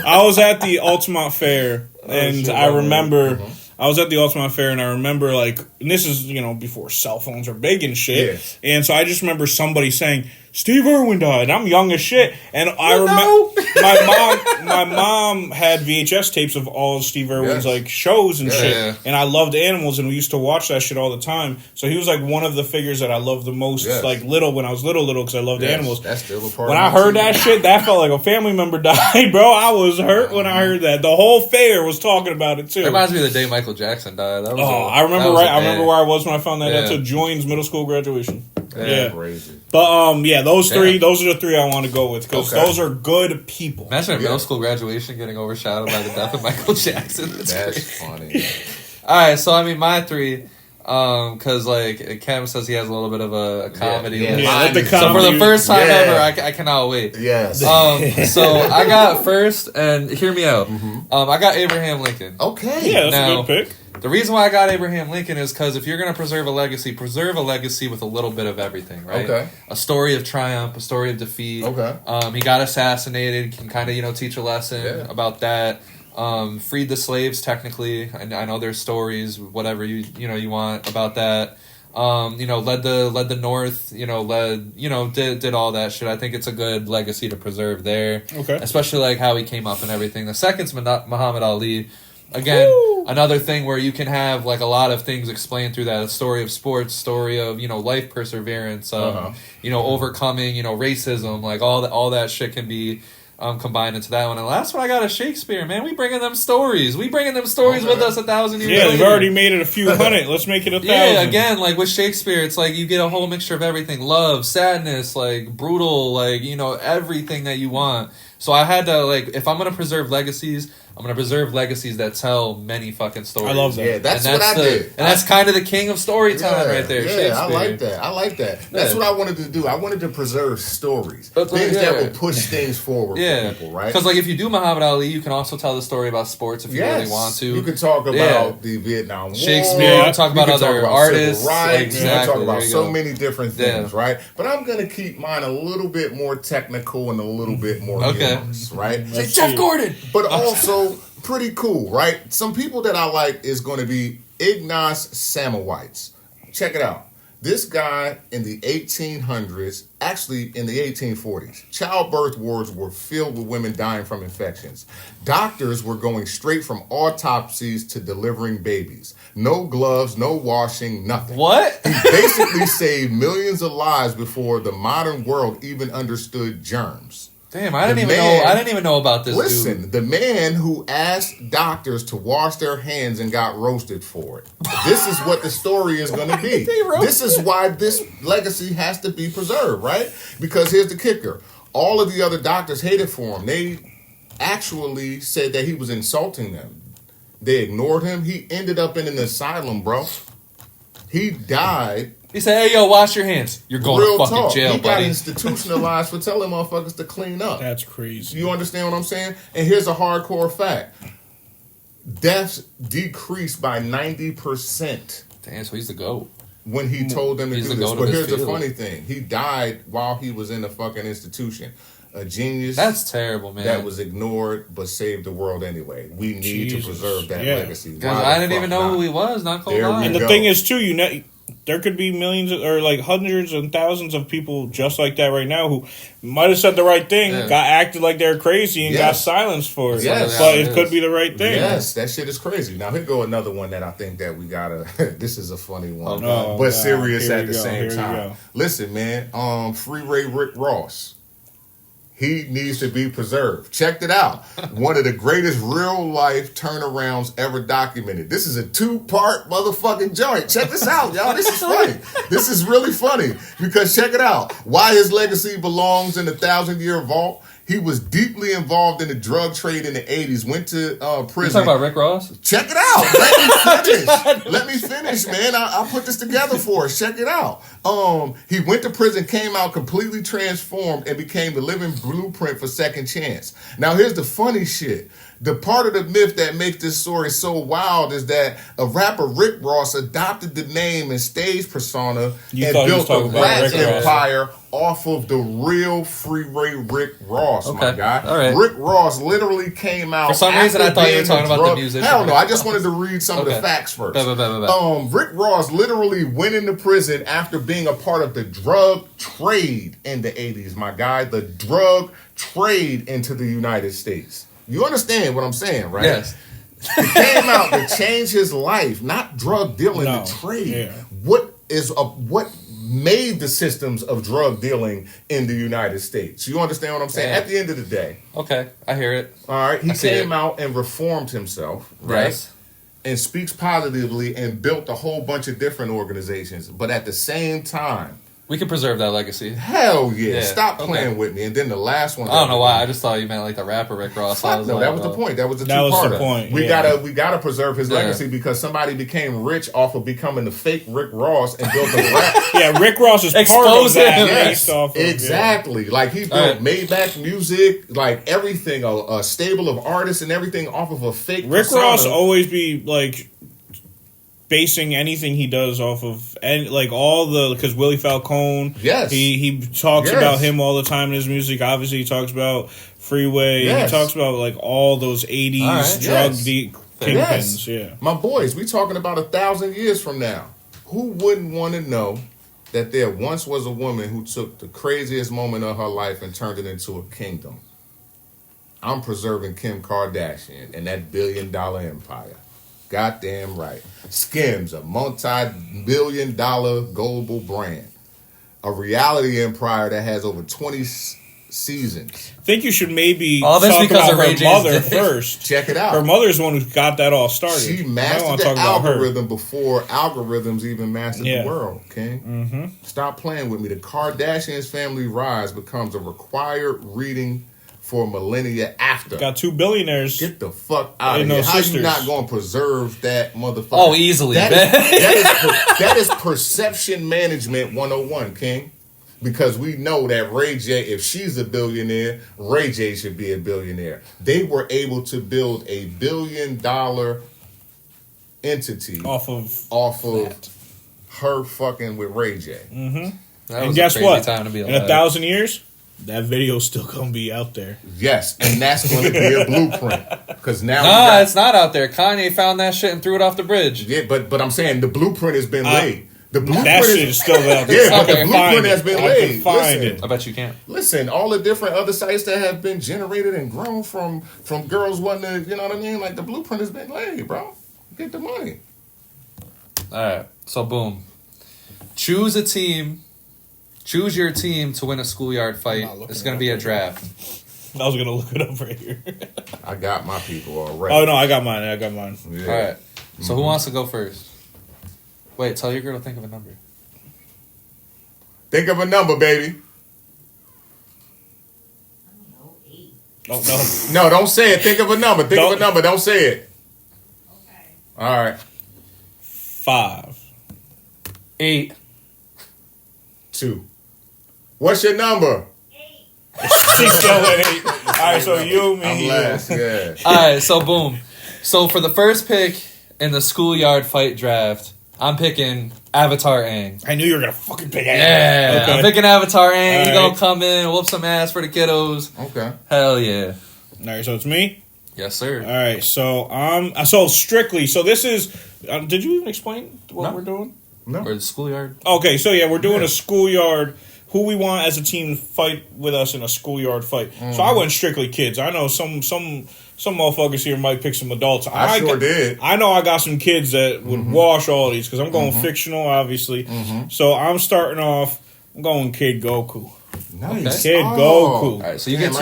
Speaker 1: I was at the Altamont Fair, and I remember. I was at the Altamont Fair, and I remember, like, and this is, before cell phones are big and shit. Yeah. And so I just remember somebody saying, Steve Irwin died. I'm young as shit. And I remember my mom had VHS tapes of all of Steve Irwin's like shows and shit.
Speaker 3: Yeah.
Speaker 1: And I loved animals, and we used to watch that shit all the time. So he was like one of the figures that I loved the most, like when I was little because I loved animals.
Speaker 2: That's still a part
Speaker 1: when
Speaker 2: of
Speaker 1: I heard that shit, that felt like a family member died, bro. I was hurt when I heard that. The whole fair was talking about it too.
Speaker 3: It reminds me of the day Michael Jackson died. That was
Speaker 1: I remember I remember where I was when I found that. That's a Joins middle school graduation. Yeah.
Speaker 2: Crazy.
Speaker 1: But those are the three I want to go with because those are good people.
Speaker 3: Imagine a middle school graduation getting overshadowed by the death of Michael Jackson. That's
Speaker 2: funny.
Speaker 3: All right, so I mean my three, because like Cam says he has a little bit of a comedy. So for the first time ever, I cannot wait.
Speaker 2: Yes.
Speaker 3: So I got first, and hear me out. I got Abraham Lincoln.
Speaker 2: Okay.
Speaker 1: Yeah, that's a good pick.
Speaker 3: The reason why I got Abraham Lincoln is because if you're going to preserve a legacy with a little bit of everything, right?
Speaker 2: Okay.
Speaker 3: A story of triumph, a story of defeat.
Speaker 2: Okay.
Speaker 3: He got assassinated, can kind of, teach a lesson about that. Freed the slaves, technically. I know there's stories, whatever you want about that. Led the North, did all that shit. I think it's a good legacy to preserve there.
Speaker 1: Okay.
Speaker 3: Especially like how he came up and everything. The second's Muhammad Ali. Again, another thing where you can have like a lot of things explained through that. A story of sports, story of, life perseverance, overcoming, racism, like all that shit can be combined into that one. And the last one I got is Shakespeare, man. We bringing them stories. We bringing them stories with us 1,000 years later.
Speaker 1: Yeah, we've already made it a few hundred. Let's make it 1,000.
Speaker 3: Yeah, again, like with Shakespeare, it's like you get a whole mixture of everything. Love, sadness, like brutal, like, everything that you want. So I had to, like, if I'm going to preserve legacies, I'm going to preserve legacies that tell many fucking stories.
Speaker 2: I love that. Yeah, that's what I did.
Speaker 3: And that's kind of the king of storytelling right there, Shakespeare.
Speaker 2: I like that. That's what I wanted to do. I wanted to preserve stories. Things that will push things forward for people, right?
Speaker 3: Because, like, if you do Muhammad Ali, you can also tell the story about sports if you really want to.
Speaker 2: You can talk about the Vietnam War.
Speaker 3: Shakespeare. You can talk about other artists.
Speaker 2: Rights. You can talk about so many different things, right? But I'm going to keep mine a little bit more technical and a little bit more humorous, right?
Speaker 3: Say Jeff Gordon!
Speaker 2: But also pretty cool, right? Some people that I like is going to be Ignaz Semmelweis. Check it out. This guy in the 1800s, actually in the 1840s, childbirth wards were filled with women dying from infections. Doctors were going straight from autopsies to delivering babies. No gloves, no washing, nothing.
Speaker 3: What?
Speaker 2: He basically saved millions of lives before the modern world even understood germs.
Speaker 3: Damn, I didn't even know about this.
Speaker 2: Listen, the man who asked doctors to wash their hands and got roasted for it. This is what the story is going to be. This is why this legacy has to be preserved, right? Because here's the kicker. All of the other doctors hated for him. They actually said that he was insulting them. They ignored him. He ended up in an asylum, bro. He died.
Speaker 3: He said, "Hey, yo, wash your hands. You're going to fucking jail,
Speaker 2: buddy." He got
Speaker 3: buddy.
Speaker 2: institutionalized for telling motherfuckers to clean up.
Speaker 1: That's crazy.
Speaker 2: You understand what I'm saying? And here's a hardcore fact. Deaths decreased by 90%.
Speaker 3: Damn, so he's the GOAT.
Speaker 2: When he told them to do this. But here's the funny thing. He died while he was in a fucking institution. A genius.
Speaker 3: That's terrible, man.
Speaker 2: That was ignored, but saved the world anyway. We need to preserve that legacy.
Speaker 3: Because I didn't even know who he was. Not gonna lie.
Speaker 1: And the thing is, too, there could be millions or like hundreds and thousands of people just like that right now who might have said the right thing, got acted like they're crazy, and got silenced for it.
Speaker 2: Yes.
Speaker 1: But it could be the right thing.
Speaker 2: Yes, that shit is crazy. Now, here go another one that I think that we gotta. This is a funny one, but serious at the same time. Listen, man. Free Rick Ross. He needs to be preserved. Check it out. One of the greatest real-life turnarounds ever documented. This is a 2-part motherfucking joint. Check this out, y'all. This is funny. This is really funny. Because check it out. Why his legacy belongs in the 1,000-year vault. He was deeply involved in the drug trade in the 80s, went to prison.
Speaker 3: You talking about Rick Ross?
Speaker 2: Check it out. Let me finish, man. I'll put this together for us. Check it out. He went to prison, came out completely transformed, and became the living blueprint for Second Chance. Now, here's the funny shit. The part of the myth that makes this story so wild is that a rapper, Rick Ross, adopted the name and stage persona and built a rap empire off of the real Freeway Rick Ross, my guy.
Speaker 3: All right.
Speaker 2: Rick Ross literally came out.
Speaker 3: For some reason, I thought you were talking about the musician.
Speaker 2: Hell no, I just wanted to read some of the facts first. Rick Ross literally went into prison after being a part of the drug trade in the 80s, my guy. The drug trade into the United States. You understand what I'm saying, right?
Speaker 3: Yes.
Speaker 2: He came out to change his life, not drug dealing, the trade. Yeah. What made the systems of drug dealing in the United States? You understand what I'm saying? At the end of the day.
Speaker 3: Okay, I hear it.
Speaker 2: All right, he came out and reformed himself, right?
Speaker 3: Yes.
Speaker 2: And speaks positively and built a whole bunch of different organizations. But at the same time,
Speaker 3: we can preserve that legacy.
Speaker 2: Hell yeah. Stop playing with me. And then the last one.
Speaker 3: I don't know why. I just thought you meant like the rapper Rick Ross.
Speaker 2: No, that was the point. That was the two-parter.
Speaker 1: The point.
Speaker 2: We gotta preserve his legacy because somebody became rich off of becoming the fake Rick Ross and built a rap.
Speaker 1: Yeah, Rick Ross is
Speaker 3: exposed
Speaker 1: part of that.
Speaker 2: Yes, exactly. Like he built Maybach music, like everything, a stable of artists and everything off of a fake
Speaker 1: Rick
Speaker 2: persona.
Speaker 1: Ross always be like basing anything he does off of, and like because Willie Falcone, he talks about him all the time in his music. Obviously, he talks about Freeway. He talks about like all those 80s drug kingpins. Yeah,
Speaker 2: my boys, we talking about 1,000 years from now. Who wouldn't want to know that there once was a woman who took the craziest moment of her life and turned it into a kingdom? I'm preserving Kim Kardashian and that $1 billion empire. Goddamn right. Skims, a multi-billion-dollar global brand. A reality empire that has over 20 seasons.
Speaker 1: I think you should maybe
Speaker 3: all this
Speaker 1: talk
Speaker 3: because
Speaker 1: about
Speaker 3: of
Speaker 1: her mother first.
Speaker 2: Check it out.
Speaker 1: Her mother's the one who got that all started.
Speaker 2: She mastered the algorithm before algorithms even mastered the world, okay? Mm-hmm. Stop playing with me. The Kardashians' family rise becomes a required reading for millennia after.
Speaker 1: Got 2 billionaires.
Speaker 2: Get the fuck out of here. How you not going to preserve that motherfucker?
Speaker 3: Oh, easily.
Speaker 2: That is perception management 101, King. Because we know that Ray J, if she's a billionaire, Ray J should be a billionaire. They were able to build a $1 billion entity
Speaker 1: off of
Speaker 2: her fucking with RayJ.
Speaker 1: Mm-hmm. And guess what? In 1,000 years, that video's still gonna be out there.
Speaker 2: Yes, and that's gonna be a blueprint. Because now,
Speaker 3: it's not out there. Kanye found that shit and threw it off the bridge.
Speaker 2: Yeah, but I'm saying the blueprint has been laid. The blueprint
Speaker 1: that shit is still out there.
Speaker 2: Yeah, but the blueprint has been laid.
Speaker 3: I bet you can't.
Speaker 2: Listen, all the different other sites that have been generated and grown from girls wanting to, you know what I mean? Like the blueprint has been laid, bro. Get the money.
Speaker 3: All right, so boom. Choose a team. Choose your team to win a schoolyard fight. It's going to be a draft.
Speaker 1: I was going to look it up right here.
Speaker 2: I got my people already.
Speaker 1: Oh, no, I got mine.
Speaker 2: Yeah.
Speaker 3: All right. So who wants to go first? Wait, tell your girl to think of a number.
Speaker 2: Think of a number, baby.
Speaker 4: I don't know, 8.
Speaker 1: Oh,
Speaker 2: no. No, don't say it. Think of a number. Think of a number. Don't say it.
Speaker 4: Okay.
Speaker 2: All right.
Speaker 1: 5.
Speaker 3: 8.
Speaker 2: 2. What's your number?
Speaker 4: 8.
Speaker 1: She's still at 8. All right, so you, me,
Speaker 2: I'm last, yeah.
Speaker 3: All right, so boom. So for the first pick in the schoolyard fight draft, I'm picking Avatar Aang.
Speaker 1: I knew you were going to fucking pick Aang.
Speaker 3: Yeah,
Speaker 1: okay.
Speaker 3: I'm picking Avatar Aang.
Speaker 1: All
Speaker 3: He's going to come in, whoop some ass for the kiddos.
Speaker 2: Okay.
Speaker 3: Hell yeah.
Speaker 1: All right, so it's me?
Speaker 3: Yes, sir.
Speaker 1: All right, so strictly, so this is, did you even explain what we're doing?
Speaker 2: No.
Speaker 3: Or the schoolyard.
Speaker 1: Okay, so yeah, we're doing a schoolyard. Who we want as a team to fight with us in a schoolyard fight. So I went strictly kids. I know some motherfuckers here might pick some adults.
Speaker 2: I sure did.
Speaker 1: I know I got some kids that would wash all these because I'm going fictional, obviously. So I'm starting off. I'm going Kid Goku.
Speaker 2: Nice.
Speaker 1: Kid Goku.
Speaker 3: All right, so you get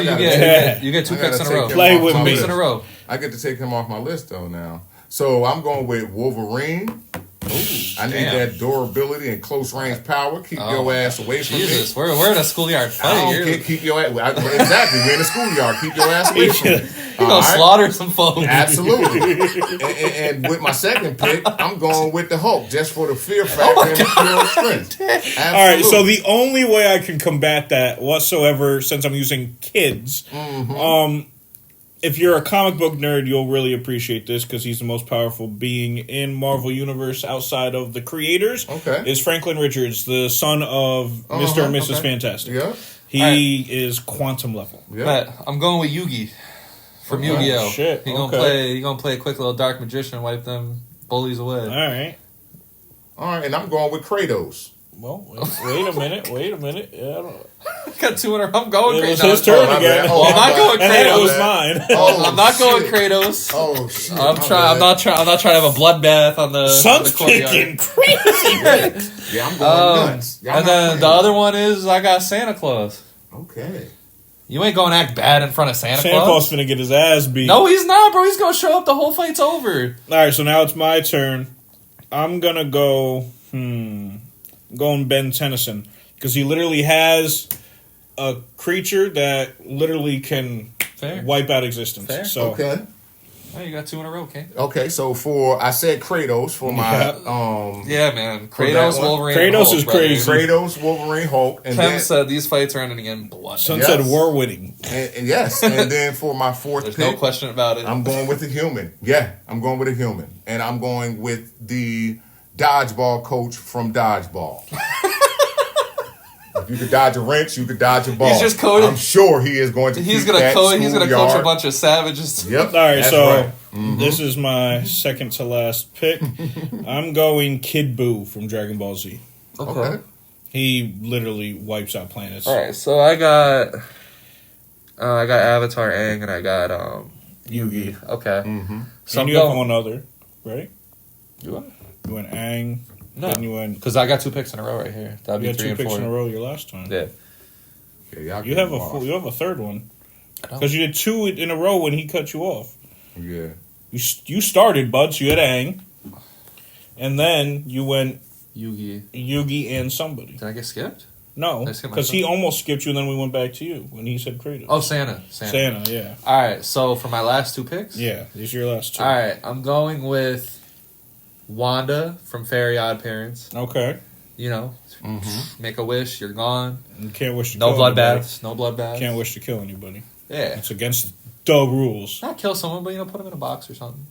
Speaker 3: 2 picks in a row.
Speaker 1: Play with me.
Speaker 3: In a row.
Speaker 2: I get to take him off my list though now. So I'm going with Wolverine, I need that durability and close range power. Keep your ass away from
Speaker 3: Jesus,
Speaker 2: me.
Speaker 3: we're in a schoolyard
Speaker 2: I
Speaker 3: fight
Speaker 2: don't
Speaker 3: here.
Speaker 2: care. Keep your ass. Exactly. We're in a schoolyard. Keep your ass away from me.
Speaker 3: You're gonna slaughter some folks.
Speaker 2: Absolutely. and with my second pick, I'm going with the Hulk just for the fear factor and the pure strength. Absolutely.
Speaker 1: All right, so the only way I can combat that whatsoever, since I'm using kids, if you're a comic book nerd, you'll really appreciate this because he's the most powerful being in Marvel Universe outside of the creators.
Speaker 2: Okay.
Speaker 1: Is Franklin Richards, the son of Mr. and Mrs.
Speaker 2: Okay.
Speaker 1: Fantastic.
Speaker 2: Yeah.
Speaker 1: He is quantum level.
Speaker 2: Yeah.
Speaker 3: But I'm going with Yugi from Yu-Gi-Oh.
Speaker 1: Shit,
Speaker 3: He gonna play a quick little dark magician and wipe them bullies away.
Speaker 1: All right.
Speaker 2: All right, and I'm going with Kratos.
Speaker 1: Well, wait a minute. Yeah, I don't...
Speaker 3: Got 2 in a row. I'm going
Speaker 1: It was
Speaker 3: Kratos.
Speaker 1: his turn
Speaker 2: my
Speaker 1: again.
Speaker 2: bad.
Speaker 3: Well, I'm not going
Speaker 1: And then it
Speaker 3: Kratos.
Speaker 1: was mine.
Speaker 2: Oh,
Speaker 3: I'm not going
Speaker 2: shit.
Speaker 3: Kratos.
Speaker 2: Oh shit!
Speaker 3: I'm not trying to have a bloodbath on the
Speaker 1: Son's
Speaker 3: courtyard.
Speaker 1: kicking crazy.
Speaker 2: Yeah, I'm going nuts. Y'all
Speaker 3: And
Speaker 2: not
Speaker 3: then the
Speaker 2: playing.
Speaker 3: other one is I got Santa Claus.
Speaker 2: Okay.
Speaker 3: You ain't gonna act bad in front of Santa
Speaker 1: Santa Claus
Speaker 3: Claus.
Speaker 1: finna get his ass beat.
Speaker 3: No, he's not, bro. He's gonna show up. The whole fight's over.
Speaker 1: All right, so now it's my turn. I'm gonna go. I'm going Ben Tennyson because he literally has a creature that literally can
Speaker 3: Fair.
Speaker 1: wipe out existence.
Speaker 3: Fair.
Speaker 1: So
Speaker 2: Okay.
Speaker 3: Oh, you got 2 in a row, okay?
Speaker 2: Okay. So I said Kratos for my
Speaker 3: Yeah, man.
Speaker 2: that
Speaker 3: Kratos,
Speaker 2: one.
Speaker 3: Wolverine.
Speaker 1: Kratos
Speaker 3: Hulk,
Speaker 1: is
Speaker 3: brother.
Speaker 1: crazy.
Speaker 2: Kratos, Wolverine, Hulk, and
Speaker 3: Clem
Speaker 2: then
Speaker 3: said these fights are ending in blood.
Speaker 1: Son
Speaker 2: Yes.
Speaker 1: said we're winning.
Speaker 2: and yes, and then for my fourth
Speaker 3: There's
Speaker 2: pick,
Speaker 3: no question about it.
Speaker 2: I'm going with a human. Yeah, I'm going with a human, and I'm going with the dodgeball coach from Dodgeball. If you could dodge a wrench, you could dodge a ball.
Speaker 3: He's just coding.
Speaker 2: I'm sure he is going to.
Speaker 3: He's
Speaker 2: keep
Speaker 3: gonna
Speaker 2: that
Speaker 3: coach. He's gonna coach a
Speaker 2: schoolyard.
Speaker 3: bunch of savages.
Speaker 2: Yep.
Speaker 1: All right,
Speaker 2: that's
Speaker 1: so
Speaker 2: right.
Speaker 1: this is my second to last pick. I'm going Kid Buu from Dragon Ball Z.
Speaker 2: Okay.
Speaker 1: He literally wipes out planets.
Speaker 3: All right, so I got Avatar Aang and I got
Speaker 1: Yugi.
Speaker 3: Okay.
Speaker 2: Mm-hmm.
Speaker 3: So
Speaker 1: And
Speaker 3: I'm
Speaker 1: you have
Speaker 3: going.
Speaker 1: one other, right?
Speaker 3: You what?
Speaker 1: You went Aang.
Speaker 3: No,
Speaker 1: Then you went.
Speaker 3: because I got 2 picks in a row right here. That'd
Speaker 1: You
Speaker 3: be
Speaker 1: had
Speaker 3: 3
Speaker 1: 2
Speaker 3: and
Speaker 1: picks
Speaker 3: 4.
Speaker 1: in a row your last time.
Speaker 3: Yeah.
Speaker 2: Yeah, y'all
Speaker 1: You
Speaker 2: get
Speaker 1: have
Speaker 2: them off.
Speaker 1: you have a third one
Speaker 3: I don't.
Speaker 1: because you did 2 in a row when he cut you off.
Speaker 2: Yeah.
Speaker 1: You started, bud. So you had Aang, and then you went
Speaker 3: Yugi.
Speaker 1: Yugi and somebody.
Speaker 3: Did I get skipped?
Speaker 1: No,
Speaker 3: Did I skip
Speaker 1: because he
Speaker 3: myself?
Speaker 1: almost skipped you, and then we went back to you when he said Kratos.
Speaker 3: Oh, Santa.
Speaker 1: Santa, yeah,
Speaker 3: All right, so for my last 2 picks.
Speaker 1: yeah. These are your last 2.
Speaker 3: All right, I'm going with Wanda from Fairy Odd Parents.
Speaker 1: Okay,
Speaker 3: You know, make a wish, you're gone.
Speaker 1: you can't wish to
Speaker 3: No
Speaker 1: kill anybody.
Speaker 3: bloodbaths. No bloodbaths.
Speaker 1: Can't wish to kill anybody.
Speaker 3: Yeah.
Speaker 1: It's against the rules.
Speaker 3: Not kill someone, but put them in a box or something.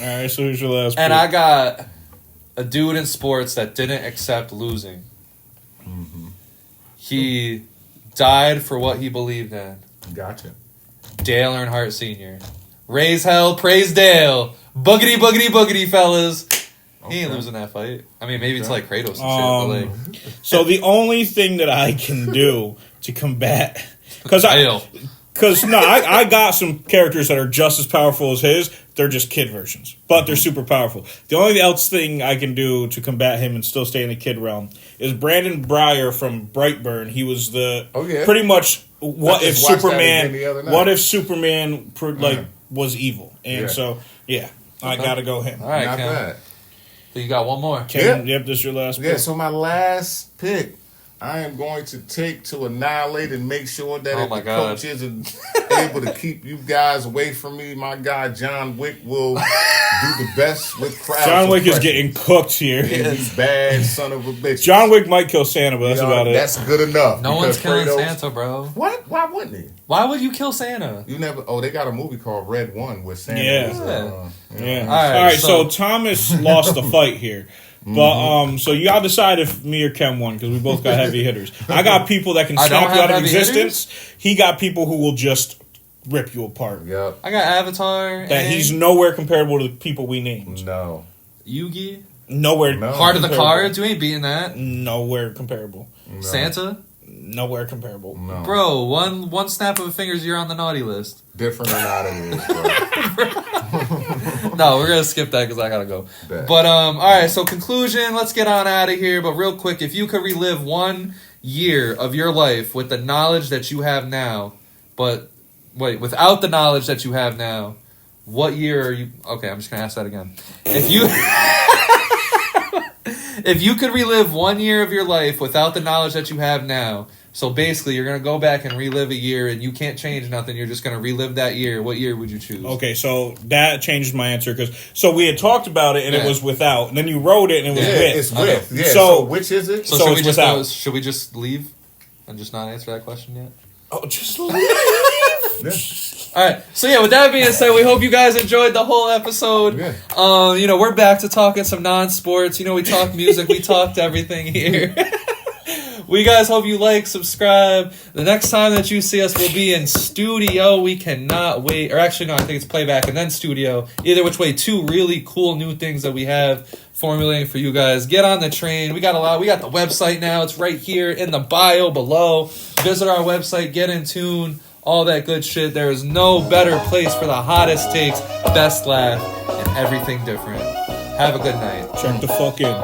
Speaker 1: All right, so here's your last.
Speaker 3: And
Speaker 1: pick.
Speaker 3: I got a dude in sports that didn't accept losing. He died for what he believed in.
Speaker 2: Gotcha.
Speaker 3: Dale Earnhardt Sr. Raise hell, praise Dale. Boogity, boogity, boogity, fellas. He ain't losing that fight. I mean, maybe it's like Kratos and shit, but like...
Speaker 1: So the only thing that I can do to combat, because
Speaker 3: Dale.
Speaker 1: I got some characters that are just as powerful as his. They're just kid versions, but they're super powerful. The only else thing I can do to combat him and still stay in the kid realm is Brandon Breyer from Brightburn. He was the pretty much what if
Speaker 2: just watched that again the other night.
Speaker 1: Superman was evil, and so I gotta go him.
Speaker 3: All right,
Speaker 2: Not
Speaker 3: Cam.
Speaker 2: bad.
Speaker 3: So you got one more.
Speaker 1: Yep, this is your last
Speaker 2: Yeah,
Speaker 1: pick.
Speaker 2: so my last pick, I am going to take to annihilate and make sure that
Speaker 3: Oh
Speaker 2: if
Speaker 3: my
Speaker 2: the
Speaker 3: God.
Speaker 2: coaches are able to keep you guys away from me, my guy John Wick will do the best with crowd.
Speaker 1: John Wick is
Speaker 2: suppression.
Speaker 1: getting cooked here.
Speaker 2: And he's bad son of a bitch.
Speaker 1: John Wick might kill Santa, but that's about it.
Speaker 2: That's good enough.
Speaker 3: No one's
Speaker 2: because
Speaker 3: killing
Speaker 2: Kratos-
Speaker 3: Santa, bro.
Speaker 2: What? Why wouldn't he?
Speaker 3: Why would you kill Santa?
Speaker 2: You never. Oh, they got a movie called Red One with Santa.
Speaker 1: Yeah.
Speaker 2: is,
Speaker 1: Yeah.
Speaker 3: All
Speaker 1: All right. So
Speaker 3: so-
Speaker 1: Thomas lost the fight here. But so y'all decide if me or Kem won because we both got heavy hitters. I got people that can
Speaker 3: I don't
Speaker 1: snap you
Speaker 3: have
Speaker 1: out of
Speaker 3: heavy
Speaker 1: existence. He got people who will just rip you apart.
Speaker 2: Yep.
Speaker 3: I got Avatar.
Speaker 1: That
Speaker 3: and
Speaker 1: he's nowhere comparable to the people we named.
Speaker 2: No.
Speaker 3: Yugi.
Speaker 1: Nowhere.
Speaker 2: No.
Speaker 3: Heart of the
Speaker 1: comparable.
Speaker 3: Cards. You ain't beating that.
Speaker 1: Nowhere comparable.
Speaker 2: No.
Speaker 3: Santa.
Speaker 1: Nowhere comparable.
Speaker 2: No.
Speaker 3: Bro, one snap of a fingers, you're on the naughty list.
Speaker 2: Different or not, it is, bro.
Speaker 3: No, we're gonna skip that because I gotta go.
Speaker 2: Bet.
Speaker 3: But all right. So conclusion. Let's get on out of here. But real quick, if you could relive 1 year of your life with the knowledge that you have now, but wait, without the knowledge that you have now, what year are you? Okay, I'm just gonna ask that again. If you if you could relive 1 year of your life without the knowledge that you have now, so basically you're gonna go back and relive a year, and you can't change nothing. You're just gonna relive that year. What year would you choose?
Speaker 1: Okay, so that changed my answer because we had talked about it and it
Speaker 3: Yeah.
Speaker 1: was without, and then you wrote it and it was with.
Speaker 2: It's with. Yeah.
Speaker 1: So-
Speaker 2: So which is it?
Speaker 3: So,
Speaker 1: So
Speaker 3: should
Speaker 1: it's
Speaker 3: we just
Speaker 1: without.
Speaker 3: should we just leave and just not answer that question yet?
Speaker 1: Oh, just
Speaker 2: Yeah.
Speaker 3: All right. So yeah, with that being said, we hope you guys enjoyed the whole episode.
Speaker 2: Yeah.
Speaker 3: You know, we're back to talking some non-sports. You know, we talk music, we talked everything here. We guys hope you like, subscribe. The next time that you see us, we'll be in studio. We cannot wait. Or actually, no, I think it's playback and then studio. Either which way, 2 really cool new things that we have formulating for you guys. Get on the train. We got a lot. We got the website now. It's right here in the bio below. Visit our website. Get in tune. All that good shit. There is no better place for the hottest takes, best laugh, and everything different. Have a good night.
Speaker 1: check the fuck in.